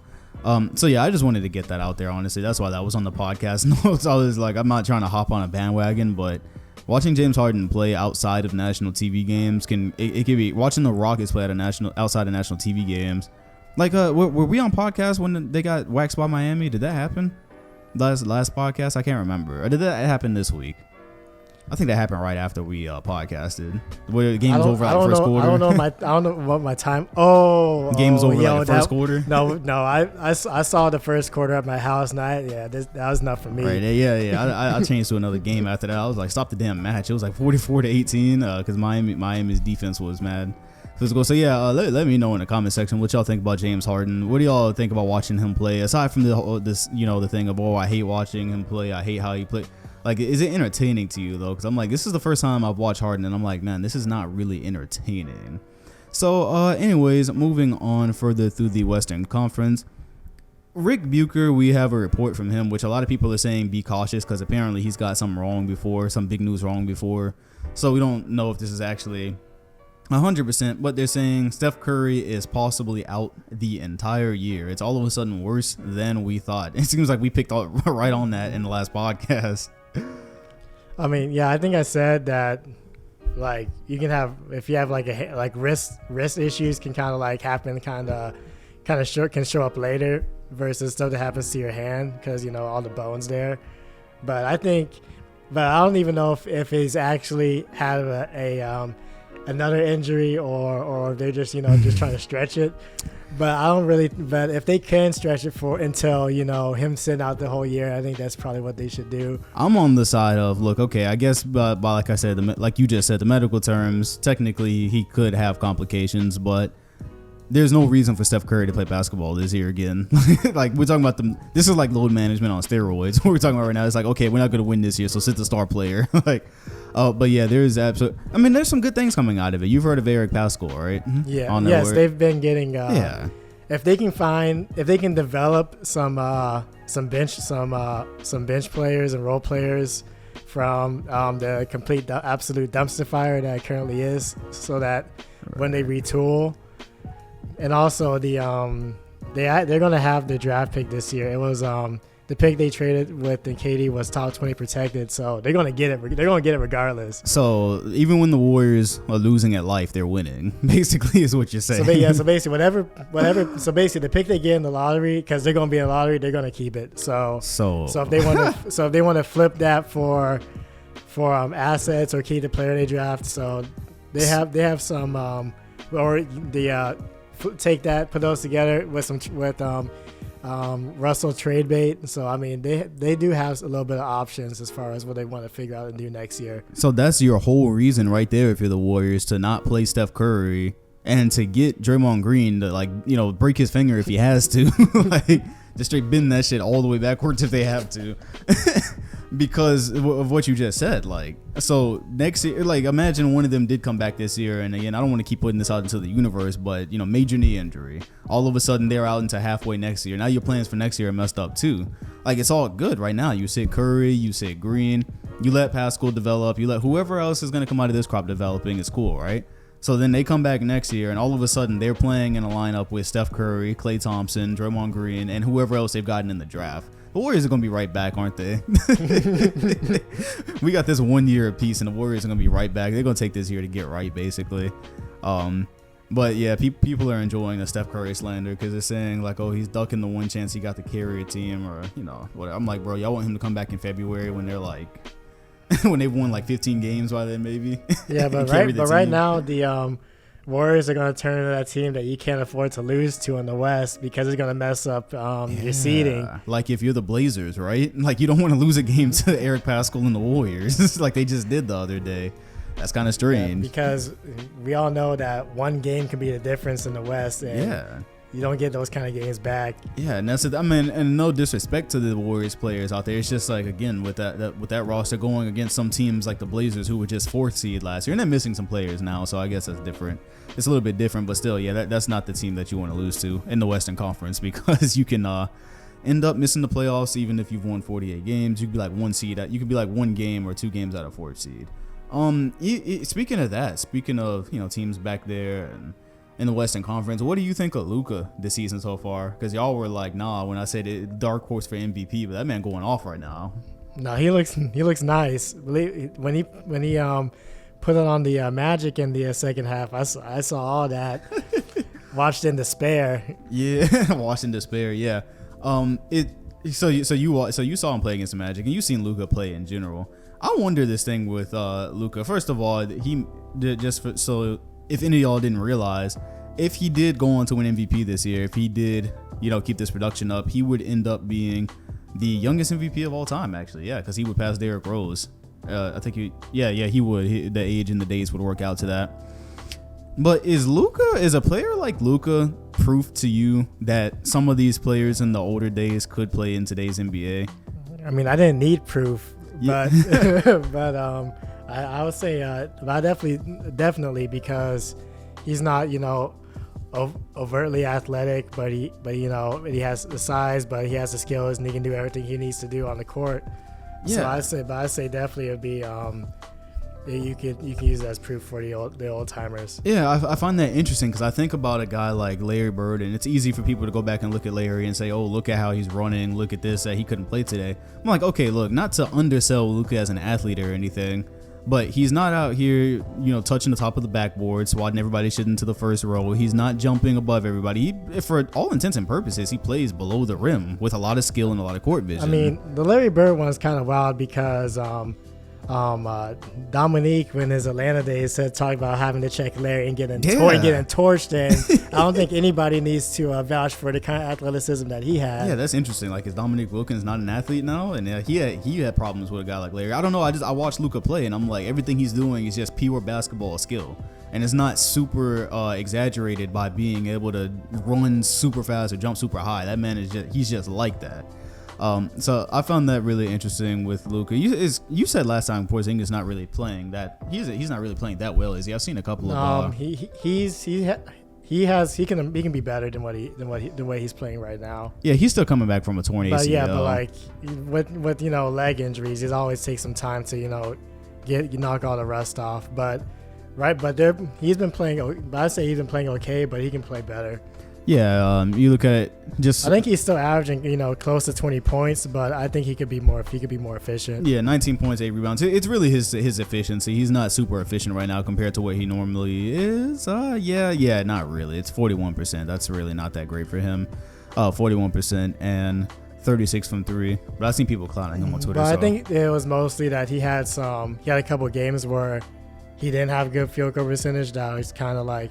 So yeah, I just wanted to get that out there. Honestly, that's why that was on the podcast. No, it's always like I'm not trying to hop on a bandwagon, but watching James Harden play outside of national TV games can be watching the Rockets play outside of national TV games. Like, were we on podcast when they got waxed by Miami? Did that happen? Last podcast, I can't remember. Or did that happen this week? I think that happened right after we podcasted. The game was over at the first quarter. I don't know what my time. Oh, game was over the first quarter. No. I saw the first quarter at my house, and that was enough for me. Right? Yeah. I changed to another game after that. I was like, stop the damn match. It was like 44-18 because Miami's defense was mad. Physical. So yeah, let me know in the comment section what y'all think about James Harden. What do y'all think about watching him play? Aside from the thing of, I hate watching him play. I hate how he play. Like, is it entertaining to you, though? Because I'm like, this is the first time I've watched Harden, and I'm like, man, this is not really entertaining. So, anyways, moving on further through the Western Conference. Rick Bucher, we have a report from him, which a lot of people are saying be cautious because apparently he's got some big news wrong before. So we don't know if this is actually 100%, but they're saying Steph Curry is possibly out the entire year. It's all of a sudden worse than we thought. It seems like we picked up right on that in the last podcast. I mean, yeah, I think I said that, like, you can have, if you have like wrist issues can kind of like happen, can show up later versus stuff that happens to your hand because, you know, all the bones there. But I don't even know if he's actually had another injury or they're just, you know, just trying to stretch it. But if they can stretch it until, you know, him sitting out the whole year, I think that's probably what they should do. I'm on the side of, look, okay, I guess, by like I said, like you just said, the medical terms, technically he could have complications, but there's no reason for Steph Curry to play basketball this year again. Like, we're talking about this is like load management on steroids. What we're talking about right now, it's like, okay, we're not going to win this year, so sit the star player. Like, but yeah, there's there's some good things coming out of it. You've heard of Eric Pascal, right? Yeah. Yes, they've been getting. If they can develop some bench players and role players from the complete absolute dumpster fire that it currently is, so that when they retool. And also they're gonna have the draft pick this year. It was the pick they traded with the KD was top 20 protected, so they're gonna get it. They're gonna get it regardless. So even when the Warriors are losing at life, they're winning. Basically, is what you're saying. So basically, whatever. So basically, the pick they get in the lottery, because they're gonna be in the lottery, they're gonna keep it. So if they want to flip that for assets or keep the player they draft, so they have some take that, put those together with Russell trade bait. So I mean, they do have a little bit of options as far as what they want to figure out and do next year. So that's your whole reason right there, if you're the Warriors, to not play Steph Curry and to get Draymond Green to, like, you know, break his finger if he has to, like, just straight bend that shit all the way backwards if they have to. Because of what you just said, like, so next year, like, imagine one of them did come back this year, and again, I don't want to keep putting this out into the universe, but, you know, major knee injury, all of a sudden they're out into halfway next year. Now your plans for next year are messed up too. Like, it's all good right now. You sit Curry, you sit Green, you let Pascal develop, you let whoever else is going to come out of this crop developing. It's cool, right? So then they come back next year, and all of a sudden they're playing in a lineup with Steph Curry, Klay Thompson, Draymond Green, and whoever else they've gotten in the draft. The Warriors are going to be right back, aren't they? We got this 1 year apiece, and the Warriors are going to be right back. They're going to take this year to get right, basically. But yeah, people are enjoying the Steph Curry slander because they're saying, like, oh, he's ducking the one chance he got to carry a team, or, you know, whatever. I'm like, bro, y'all want him to come back in February when they're like, when they've won like 15 games by then, maybe. Yeah, but right now the Warriors are going to turn into that team that you can't afford to lose to in the West because it's going to mess up your seeding. Like if you're the Blazers, right? Like you don't want to lose a game to Eric Pascal and the Warriors like they just did the other day. That's kind of strange. Yeah, because we all know that one game can be the difference in the West. And you don't get those kind of games back. Yeah, and that's it. I mean, and no disrespect to the Warriors players out there. It's just like, again, with that roster going against some teams like the Blazers who were just 4th seed last year, and they're missing some players now, so I guess that's different. It's a little bit different, but still, yeah, that's not the team that you want to lose to in the Western Conference because you can end up missing the playoffs even if you've won 48 games. You could be like 1 seed. You could be like 1 game or 2 games out of 4th seed. Speaking of that, teams back there and in the Western Conference, what do you think of Luka this season so far? Because y'all were like, nah, when I said it, dark horse for MVP, but that man going off right now. No, he looks nice. When he put it on the Magic in the second half, I saw all that. Watched in despair. Yeah, watched in despair. Yeah. So you saw him play against the Magic, and you've seen Luka play in general. I wonder this thing with Luka. First of all, he did if any of y'all didn't realize, if he did go on to win MVP this year, if he did, keep this production up, he would end up being the youngest MVP of all time, actually. Yeah, because he would pass Derrick Rose. I think he would. The age and the days would work out to that. But is a player like Luka proof to you that some of these players in the older days could play in today's NBA? I mean, I didn't need proof, but but I would say I definitely because he's not overtly athletic, but he has the size, but he has the skills and he can do everything he needs to do on the court. Yeah. So I say definitely it'd be you can use it as proof for the old timers. Yeah, I find that interesting because I think about a guy like Larry Bird, and it's easy for people to go back and look at Larry and say, oh, look at how he's running, look at this, that he couldn't play today. I'm like, okay, look, not to undersell Luka as an athlete or anything, but he's not out here, touching the top of the backboard, swatting everybody shit into the first row. He's not jumping above everybody. For all intents and purposes, he plays below the rim with a lot of skill and a lot of court vision. I mean, the Larry Bird one is kind of wild because Dominique, when his Atlanta days, talked about having to check Larry and getting torched, and I don't think anybody needs to vouch for the kind of athleticism that he had. Yeah, that's interesting. Like, is Dominique Wilkins not an athlete now? And he had problems with a guy like Larry. I don't know. I watched Luka play, and I'm like, everything he's doing is just pure basketball skill, and it's not super exaggerated by being able to run super fast or jump super high. That man he's just like that. So I found that really interesting with Luka. You said last time Porzingis not really playing that. He's not really playing that well, is he? I've seen a couple of. He can be better than the way he's playing right now. Yeah, he's still coming back from a torn ACL. But yeah, but like with leg injuries, it always takes some time to knock all the rust off. But he's been playing. But I say he's been playing okay, but he can play better. Yeah, you look at I think he's still averaging, close to 20 points, but I think he could be more efficient. Yeah, 19 points, 8 rebounds. It's really his efficiency. He's not super efficient right now compared to what he normally is. Yeah, not really. It's 41%. That's really not that great for him. 41% and 36 from 3. But I've seen people clowning him on Twitter. But I think it was mostly that he had a couple of games where he didn't have good field goal percentage. That was kind of like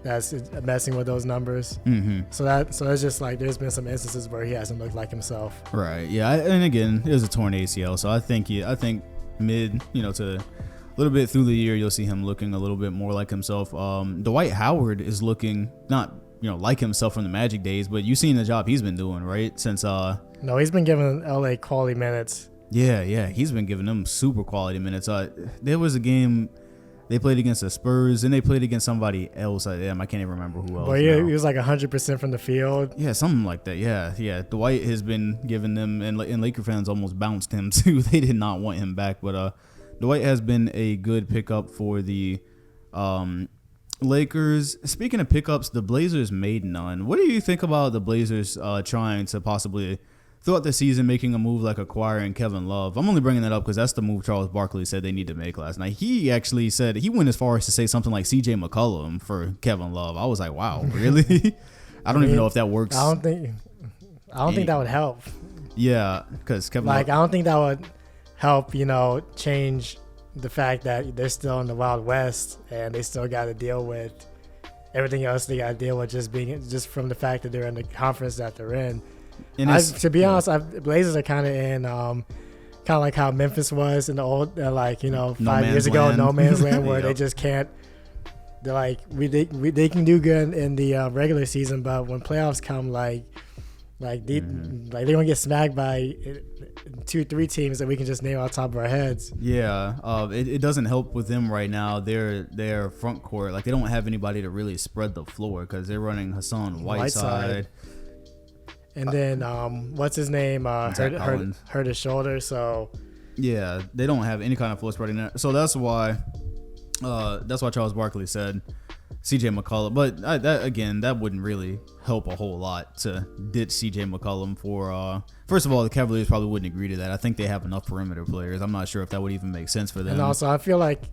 that's messing with those numbers. Mm-hmm. So it's just like there's been some instances where he hasn't looked like himself. Right. Yeah. And again, it was a torn ACL, so I think mid, to a little bit through the year, you'll see him looking a little bit more like himself. Dwight Howard is looking not like himself from the Magic days, but you've seen the job he's been doing, right? Since no, he's been giving LA quality minutes. Yeah, he's been giving them super quality minutes. There was a game. They played against the Spurs, and they played against somebody else. I can't even remember who else. Well, yeah, he was like 100% from the field. Yeah, something like that. Yeah. Dwight has been giving them, and Laker fans almost bounced him too. They did not want him back, but Dwight has been a good pickup for the Lakers. Speaking of pickups, the Blazers made none. What do you think about the Blazers trying to possibly throughout the season making a move like acquiring Kevin Love? I'm only bringing that up because that's the move Charles Barkley said they need to make last night. He actually said he went as far as to say something like CJ McCollum for Kevin Love. I was like, wow, really? I don't even know if that works. I don't think that would help. Yeah, because Kevin Love, I don't think that would help, change the fact that they're still in the Wild West and they still got to deal with everything else they got to deal with just from the fact that they're in the conference that they're in. To be honest, Blazers are kind of in, kind of like how Memphis was in the old, 5 years ago, no man's land, where they just can't. They're like they can do good in the regular season, but when playoffs come, they're gonna get smacked by 2-3 teams that we can just name off the top of our heads. Yeah, it doesn't help with them right now. Their front court, they don't have anybody to really spread the floor because they're running Hassan Whiteside. And then what's his name hurt his shoulder, so yeah, they don't have any kind of floor spreading there. So that's why Charles Barkley said CJ McCollum. But that wouldn't really help a whole lot to ditch CJ McCollum for. First of all, the Cavaliers probably wouldn't agree to that. I think they have enough perimeter players. I'm not sure if that would even make sense for them. And also, I feel like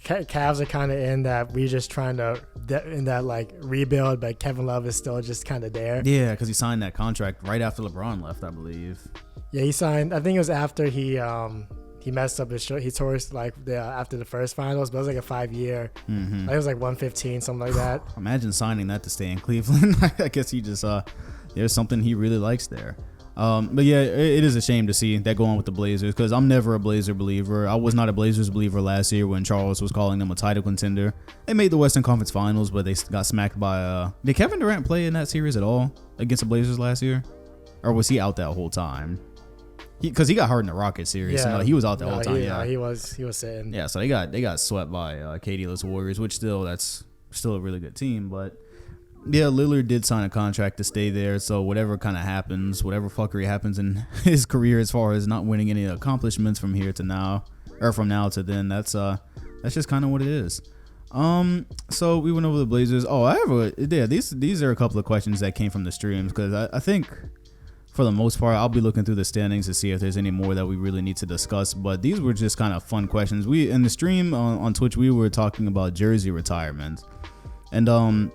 Cavs are kind of in that we're just trying to rebuild, but Kevin Love is still just kind of there. Yeah, because he signed that contract right after LeBron left, I believe. Yeah, he signed. I think it was after he messed up his show. He tore after the first finals, but it was like a 5-year. Mm-hmm. It was like 115, something like that. Imagine signing that to stay in Cleveland. I guess he just there's something he really likes there. But yeah, it is a shame to see that go on with the Blazers because I'm never a Blazer believer. I was not a Blazers believer last year when Charles was calling them a title contender. They made the Western Conference Finals, but they got smacked by. Did Kevin Durant play in that series at all against the Blazers last year, or was he out that whole time? Because he got hurt in the Rockets series. Yeah, so he was out the whole time. He was sitting. Yeah, so they got swept by KD-less Warriors, which that's still a really good team, but. Yeah, Lillard did sign a contract to stay there, so whatever kind of happens, whatever fuckery happens in his career as far as not winning any accomplishments from here to now, or from now to then. That's just kind of what it is. So we went over the Blazers. Oh, I have these are a couple of questions that came from the streams, because I think for the most part I'll be looking through the standings to see if there's any more that we really need to discuss. But these were just kind of fun questions. We in the stream on Twitch, we were talking about jersey retirement, and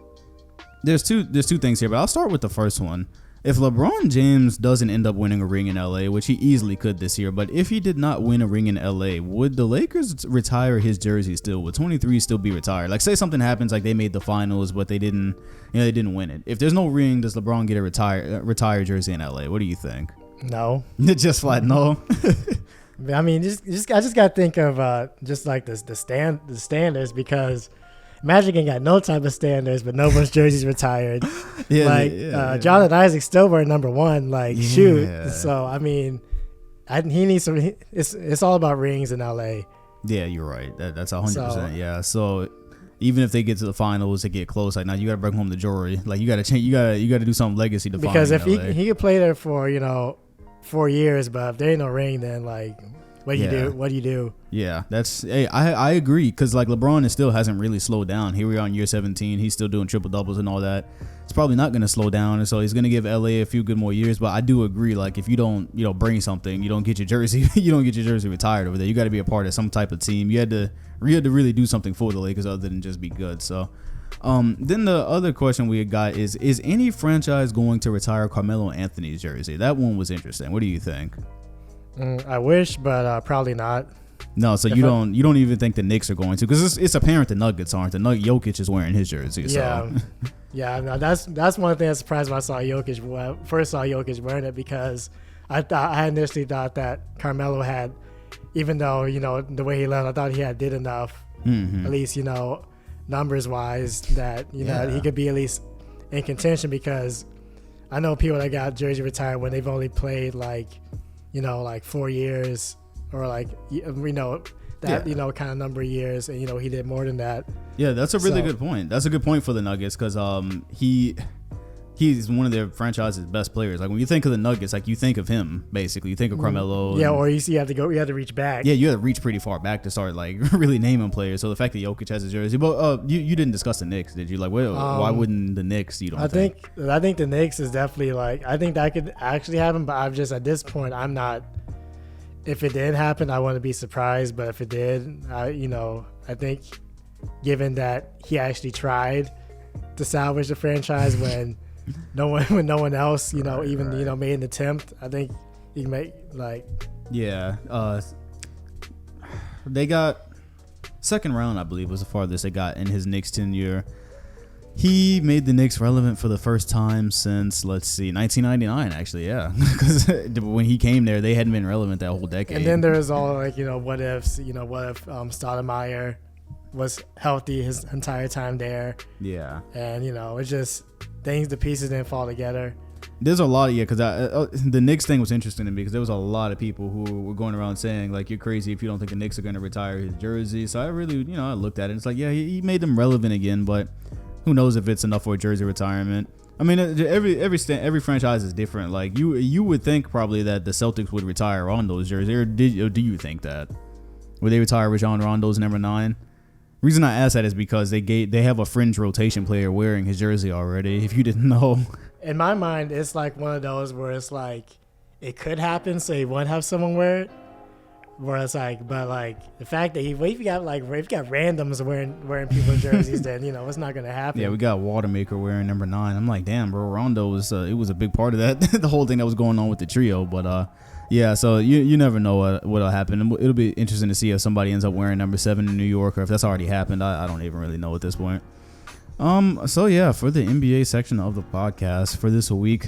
there's two things here, but I'll start with the first one. If LeBron James doesn't end up winning a ring in LA, which he easily could this year, but if he did not win a ring in LA, would the Lakers retire his jersey still? Would 23 still be retired? Like, say something happens, like they made the finals, but they didn't win it. If there's no ring, does LeBron get a retired jersey in LA? What do you think? No. Just flat no. I mean, I just got to think of just like the standards, because Magic ain't got no type of standards, but no one's jersey's retired. Jonathan Isaac still wearing number 1. Like, shoot. So I mean, he needs some. It's all about rings in LA. Yeah, you're right. That's 100%. Yeah. So even if they get to the finals, they get close. Like, now you got to bring home the jewelry. Like, you got to change. You got to do something legacy to. Because if he could play there for 4 years, but if there ain't no ring, then like, what do you do? What do you do? Yeah, I agree, because like LeBron still hasn't really slowed down. Here we are in year 17. He's still doing triple doubles and all that. It's probably not going to slow down, and so he's going to give LA a few good more years. But I do agree, like, if you don't bring something, you don't get your jersey, retired over there. You got to be a part of some type of team. You had to really do something for the Lakers other than just be good. So then the other question we got is any franchise going to retire Carmelo Anthony's jersey? That one was interesting. What do you think? I wish, but probably not. No, so you don't even think the Knicks are going to, because it's apparent the Nuggets aren't. Jokic is wearing his jersey. So. Yeah. No, that's one thing I was surprised when I saw first saw Jokic wearing it, because I initially thought that Carmelo had, even though the way he left, I thought he did enough, at least numbers wise, that he could be at least in contention, because I know people that got jersey retired when they've only played like 4 years, or like kind of number of years, and he did more than that. Yeah, that's a really good point. That's a good point for the Nuggets, because he's one of their franchise's best players. Like, when you think of the Nuggets, like, you think of him basically. You think of Carmelo. Yeah, or you have to reach back. Yeah, you have to reach pretty far back to start like really naming players. So the fact that Jokic has a jersey, but you didn't discuss the Knicks, did you? Like, why wouldn't the Knicks? I think the Knicks is definitely like, I think that could actually happen, but I'm just, at this point, I'm not. If it did happen, I wouldn't be surprised. But if it did, I think, given that he actually tried to salvage the franchise when no one else, made an attempt, I think he can make like. Yeah, they got second round, I believe, was the farthest they got in his Knicks tenure. He made the Knicks relevant for the first time since, 1999, actually, yeah. Because when he came there, they hadn't been relevant that whole decade. And then there's all, what ifs, what if Stoudemire was healthy his entire time there. Yeah. And, it's just the pieces didn't fall together. There's a lot of, because the Knicks thing was interesting to me, because there was a lot of people who were going around saying, like, you're crazy if you don't think the Knicks are going to retire his jersey. So I really, I looked at it, and it's like, yeah, he made them relevant again, but who knows if it's enough for a jersey retirement. I mean, every franchise is different. Like, you would think probably that the Celtics would retire on those jerseys, or do you think that? Would they retire Rajon Rondo's number 9? Reason I ask that is because they have a fringe rotation player wearing his jersey already, if you didn't know. In my mind, it's like one of those where it's like, it could happen, so he won't have someone wear it. Where it's like, but like the fact that if you got randoms wearing people's jerseys, then it's not gonna happen. Yeah, we got Watermaker wearing number 9. I'm like, damn, bro, Rondo was it was a big part of that, the whole thing that was going on with the trio. But yeah, so you never know what'll happen. It'll be interesting to see if somebody ends up wearing number 7 in New York, or if that's already happened. I don't even really know at this point. So yeah, for the NBA section of the podcast for this week,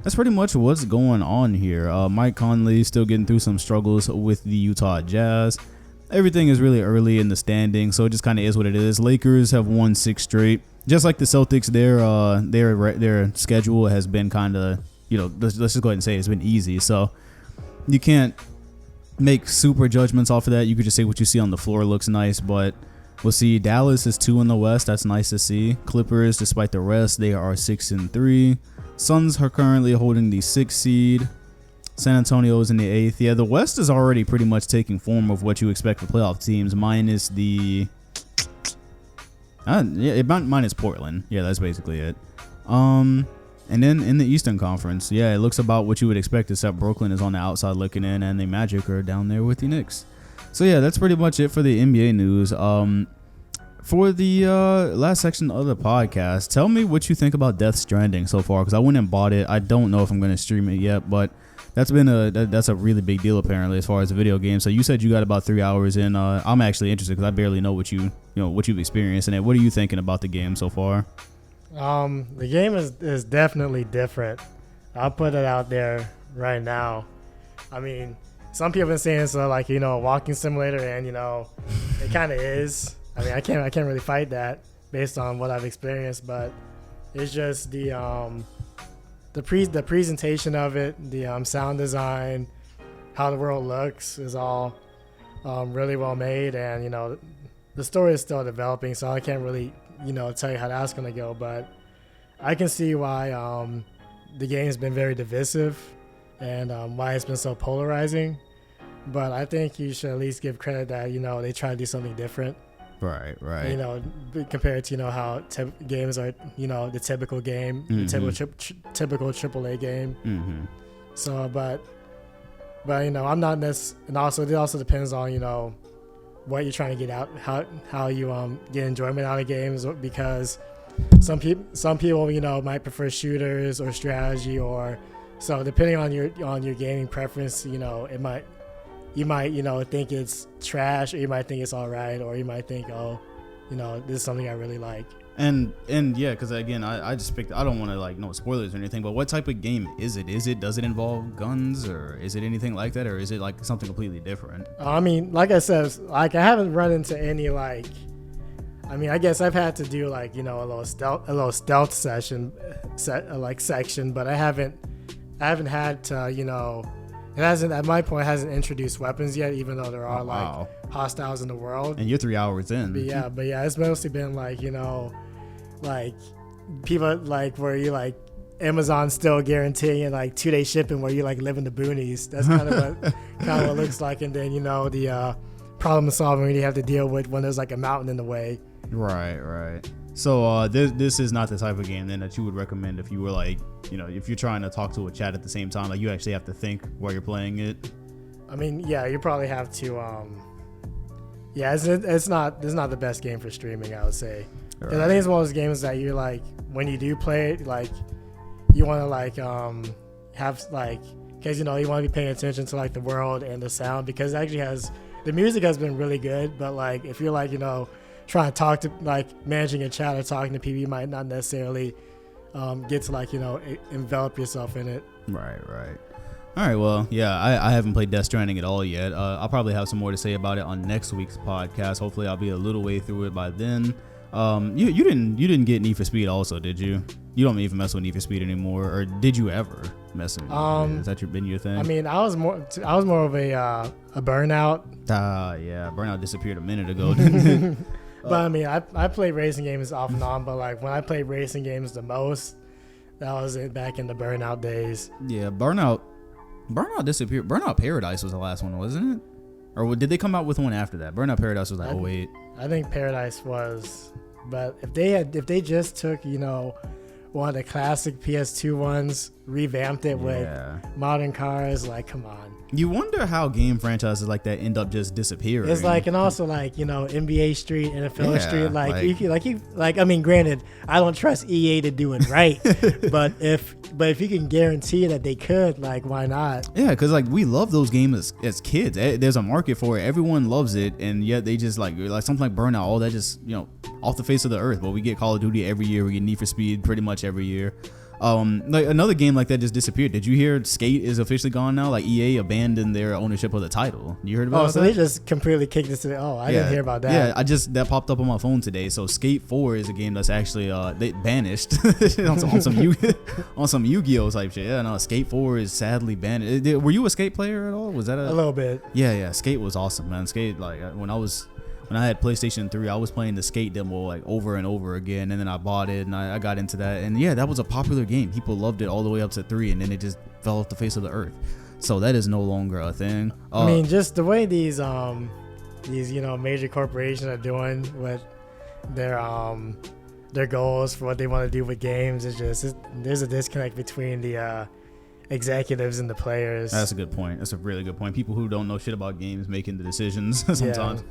that's pretty much what's going on here. Mike Conley still getting through some struggles with the Utah Jazz. Everything is really early in the standings, so it just kind of is what it is. Lakers have won 6 straight. Just like the Celtics, their schedule has been kind of, let's just go ahead and say it's been easy. So you can't make super judgments off of that. You could just say what you see on the floor looks nice, but we'll see. Dallas is 2 in the West. That's nice to see. Clippers, despite the rest, they are 6-3. Suns are currently holding the 6th seed. San Antonio is in the 8th. Yeah, the West is already pretty much taking form of what you expect for playoff teams, minus the minus Portland. Yeah, that's basically it. And then in the Eastern Conference, yeah, it looks about what you would expect, except Brooklyn is on the outside looking in, and the Magic are down there with the Knicks. So yeah, that's pretty much it for the NBA news. For the last section of the podcast, tell me what you think about Death Stranding so far, because I went and bought it. I don't know if I'm going to stream it yet, but that's a really big deal apparently as far as a video game. So you said you got about 3 hours in. I'm actually interested because I barely know what you've experienced in it. What are you thinking about the game so far? The game is definitely different. I'll put it out there right now. I mean, some people have been saying it's like, a walking simulator, and it kind of is. I mean, I can't really fight that based on what I've experienced, but it's just the presentation of it, the sound design, how the world looks is all really well made, and the story is still developing, so I can't really tell you how that's gonna go, but I can see why the game's been very divisive and why it's been so polarizing. But I think you should at least give credit that they try to do something different. Right. Compared to how games are, the typical game, the typical AAA game. Mm-hmm. So, but I'm not necessarily, and also it also depends on what you're trying to get out, how you get enjoyment out of games, because some people might prefer shooters or strategy, or so depending on your gaming preference, you might think it's trash, or you might think it's all right, or you might think, this is something I really like. And yeah, because again, I just picked. I don't want to no spoilers or anything, but what type of game is it? Does it involve guns, or is it anything like that, or is it like something completely different? I mean, like I said, I haven't run into any I guess I've had to do a little stealth section, but I haven't had to it hasn't, at my point, hasn't introduced weapons yet, even though there are hostiles in the world. And you're 3 hours in. But yeah, it's mostly been people where you Amazon still guaranteeing 2-day shipping, where you live in the boonies. That's kind of what it looks like. And then the problem solving you have to deal with when there's a mountain in the way. Right. So this is not the type of game then that you would recommend if you were if you're trying to talk to a chat at the same time, you actually have to think while you're playing it. I mean, yeah, you probably have to. It's not the best game for streaming, I would say. Right. I think it's one of those games that you when you do play it, you want to have because you want to be paying attention to the world and the sound, because it actually the music has been really good, but if you're trying to talk to managing a chat or talking to people, you might not necessarily get to envelop yourself in it. Right. All right, well, yeah, I haven't played Death Stranding at all yet. I'll probably have some more to say about it on next week's podcast. Hopefully I'll be a little way through it by then. You didn't get Need for Speed also, did you? You don't even mess with Need for Speed anymore, or did you ever mess with it? Is that been your thing? I mean, I was more of a Burnout. Yeah, Burnout disappeared a minute ago, didn't it? But I mean, I play racing games off and on, but when I played racing games the most, that was it back in the Burnout days. Yeah, Burnout disappeared. Burnout Paradise was the last one, wasn't it? Or did they come out with one after that? Burnout Paradise was 08. I think Paradise was, but if they just took one of the classic PS2 ones, revamped it with modern cars, come on. You wonder how game franchises like that end up just disappearing. It's and also NBA Street, NFL Street, I mean, granted, I don't trust EA to do it right, but if you can guarantee that they could, why not? Yeah, because we love those games as kids. There's a market for it. Everyone loves it, and yet they just something like Burnout, all that just off the face of the earth. But we get Call of Duty every year. We get Need for Speed pretty much every year. Another game like that just disappeared. Did you hear Skate is officially gone now? EA abandoned their ownership of the title. You heard about that? Oh, so they just completely kicked it to I didn't hear about that. Yeah, that popped up on my phone today. So Skate 4 is a game that's actually they banished on some Yu-Gi-Oh type shit. Yeah, no, Skate 4 is sadly banned. Were you a Skate player at all? Was that a little bit? Yeah, Skate was awesome, man. Skate when I had PlayStation 3, I was playing the Skate demo over and over again, and then I bought it and I got into that, and yeah, that was a popular game. People loved it all the way up to 3, and then it just fell off the face of the earth. So that is no longer a thing. I mean, just the way these major corporations are doing with their goals for what they want to do with games is there's a disconnect between the executives and the players. That's a good point. That's a really good point. People who don't know shit about games making the decisions sometimes.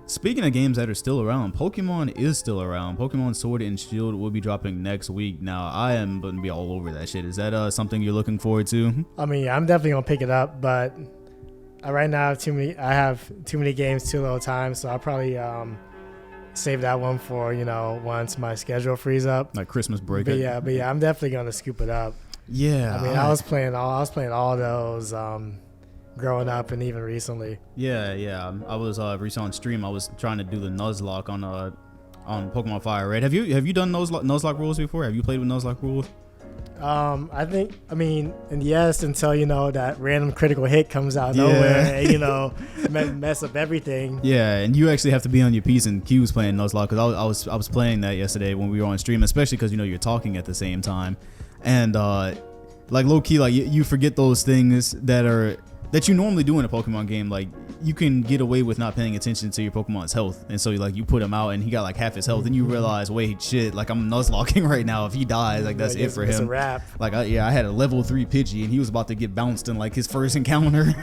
Speaking of games that are still around, Pokemon is still around. Pokemon Sword and Shield will be dropping next week. Now, I am going to be all over that shit. Is that something you're looking forward to? I mean, I'm definitely going to pick it up, but right now I have too many games, too little time, so I'll probably save that one for, once my schedule frees up. Like Christmas break. But yeah, I'm definitely going to scoop it up. Yeah. I mean, I was playing all those growing up and even recently. Yeah. I was recently on stream. I was trying to do the Nuzlocke on Pokemon Fire Red. Have you done Nuzlocke rules before? Have you played with Nuzlocke rules? Yes, until that random critical hit comes out of nowhere and mess up everything. Yeah, and you actually have to be on your P's and Q's playing Nuzlocke, because I was playing that yesterday when we were on stream, especially because you're talking at the same time, and like low key, like you forget those things that you normally do in a Pokemon game. Like you can get away with not paying attention to your Pokemon's health, and so you put him out and he got like half his health, and you realize, wait, shit, like I'm Nuzlocking right now. If he dies, like that's it for him. It's a wrap. Like I had a level 3 Pidgey and he was about to get bounced in like his first encounter.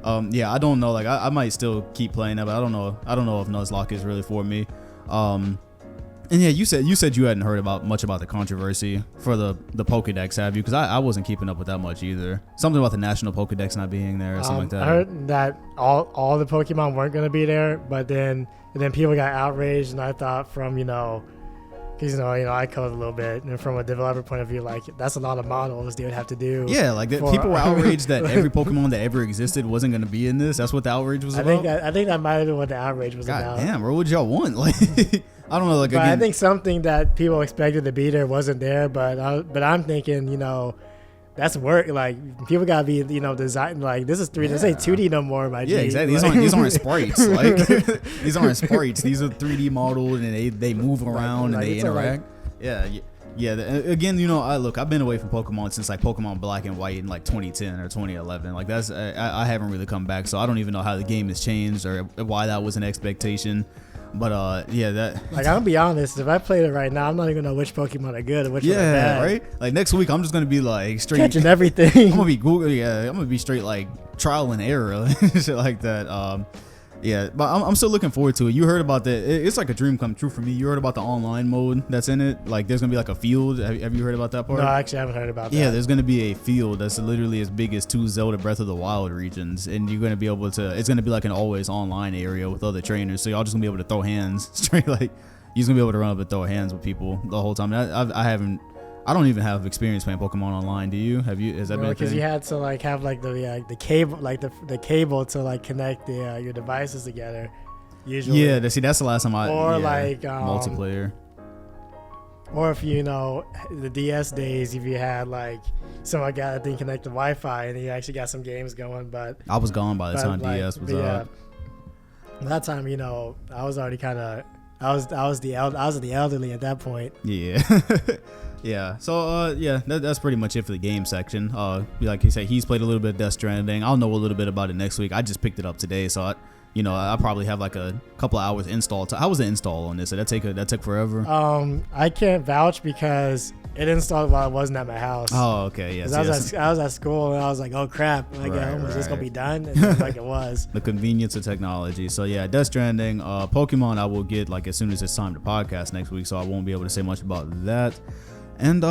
I don't know. Like I might still keep playing that, but I don't know if Nuzlocke is really for me. And yeah, you said you hadn't heard much about the controversy for the Pokedex, have you? Because I wasn't keeping up with that much either. Something about the national Pokedex not being there or something like that. I heard that all the Pokemon weren't going to be there, but then people got outraged, and I thought from because I code a little bit, and from a developer point of view, like that's a lot of models they would have to do. Yeah, like people were outraged that every Pokemon that ever existed wasn't going to be in this. That's what the outrage was about. I think that might have been what the outrage was about. God damn, bro, what would y'all want? Like. I don't know. Like, but I think something that people expected to be there wasn't there. But I'm thinking, that's work. Like people gotta be, design. Like this is 3D. This ain't 2D no more, my G. Yeah, exactly. These aren't sprites. Like these aren't sprites. These are 3D modeled, and they move around and they interact. Yeah. Again, I've been away from Pokemon since like Pokemon Black and White in like 2010 or 2011. Like that's I haven't really come back, so I don't even know how the game has changed or why that was an expectation. But that like I'm gonna be honest, if I played it right now, I'm not even gonna know which Pokemon are good and which one are bad. Right? Like next week, I'm just gonna be like straight catching everything. I'm gonna be straight like trial and error, shit like that. But I'm still looking forward to it. You heard about that? It's like a dream come true for me. You heard about the online mode that's in it? Like there's gonna be like a field. Have you heard about that part? No, I actually haven't heard about that. Yeah, there's gonna be a field that's literally as big as 2 Zelda Breath of the Wild regions, and you're gonna be able to. It's gonna be like an always online area with other trainers, so y'all just gonna be able to throw hands straight. Like you're just gonna be able to run up and throw hands with people the whole time. I don't even have experience playing Pokemon online. Do you? Have you? Has that been? Because you had to like have like the cable, like the cable to like connect your devices together. Usually. Yeah. That's the last time multiplayer. Or if the DS days, if you had like someone got that thing connect to Wi-Fi and you actually got some games going. But I was gone by the time DS was out. That time, I was already kind of. I was the elderly at that point. Yeah. Yeah, so that's pretty much it for the game section. Like you said, he's played a little bit of Death Stranding. I'll know a little bit about it next week. I just picked it up today, so I probably have like a couple of hours install. How was the install on this? Did that took forever? I can't vouch because it installed while I wasn't at my house. Oh, okay, yes. I was at school and I was like, oh crap, like is this gonna be done? And then, like it was. The convenience of technology. So yeah, Death Stranding, Pokemon I will get like as soon as it's time to podcast next week, so I won't be able to say much about that. And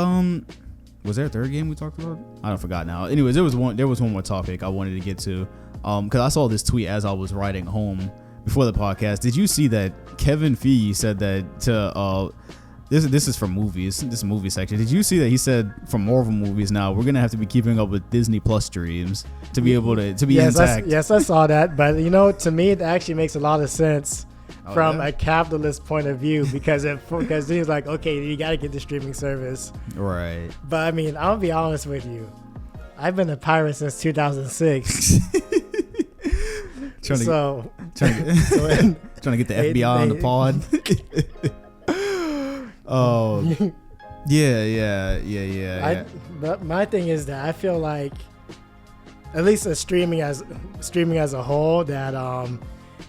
was there a third game we talked about? I don't forgot now. Anyways, there was one more topic I wanted to get to. Because I saw this tweet as I was riding home before the podcast. Did you see that Kevin Feige said that to this is from movies, this movie section. Did you see that he said for Marvel movies now we're gonna have to be keeping up with Disney Plus streams to be able to be intact? Yes, I saw that. But to me it actually makes a lot of sense. From a capitalist point of view, because he's like, okay, you got to get the streaming service, right? But I mean, I'll be honest with you, I've been a pirate since 2006. trying to get the FBI on the pod. Oh, yeah. But my thing is that I feel like at least streaming as a whole, that's going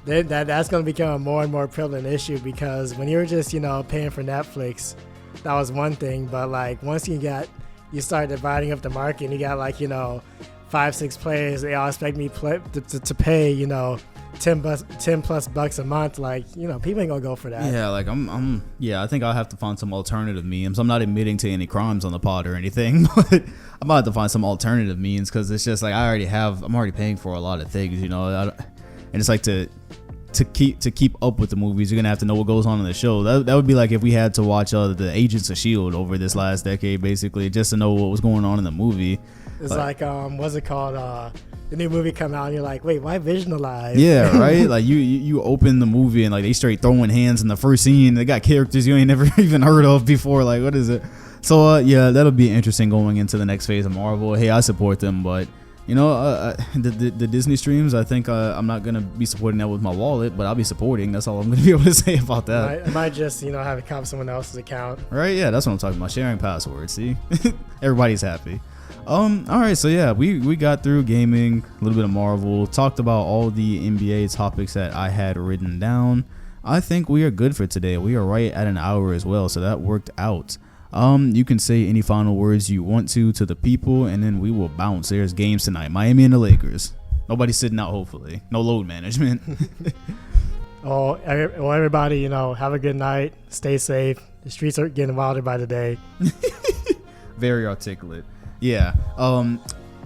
to become a more and more prevalent issue, because when you're just paying for Netflix, that was one thing, but like once you start dividing up the market and you got 5-6 players, they all expect me to pay $10+ a month. People ain't gonna go for that. Yeah, I think I'll have to find some alternative means. I'm not admitting to any crimes on the pod or anything, but I'm about to have to find some alternative means, because it's just like I'm already paying for a lot of things, and it's like to keep up with the movies, you're gonna have to know what goes on in the show. That would be like if we had to watch the Agents of S.H.I.E.L.D. over this last decade, basically, just to know what was going on in the movie. It's what's it called? The new movie come out and you're like, wait, why Vision alive? Yeah, right. Like you open the movie and they straight throwing hands in the first scene. They got characters you ain't never even heard of before. Like, what is it? So that'll be interesting going into the next phase of Marvel. Hey, I support them, but the Disney streams, I think I'm not gonna be supporting that with my wallet, but I'll be supporting. That's all I'm gonna be able to say about that. I might just have it copy someone else's account. Right? Yeah, that's what I'm talking about. Sharing passwords. See, everybody's happy. All right, so yeah, we got through gaming, a little bit of Marvel, talked about all the NBA topics that I had written down. I think we are good for today. We are right at an hour as well, so that worked out. You can say any final words you want to the people, and then we will bounce. There's games tonight, Miami and the Lakers. Nobody's sitting out, hopefully. No load management. Everybody, have a good night. Stay safe. The streets are getting wilder by the day. Very articulate. Yeah.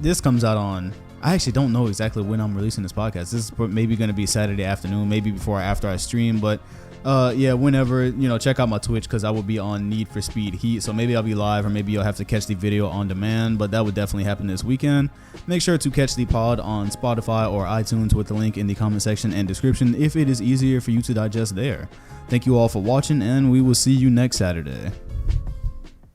This comes out on, I actually don't know exactly when I'm releasing this podcast. This is maybe going to be Saturday afternoon, maybe before or after I stream, but whenever, check out my Twitch, because I will be on Need for Speed Heat, so maybe I'll be live, or maybe you'll have to catch the video on demand, but that would definitely happen this weekend. Make sure to catch the pod on Spotify or iTunes with the link in the comment section and description if it is easier for you to digest there. Thank you all for watching, and we will see you next Saturday.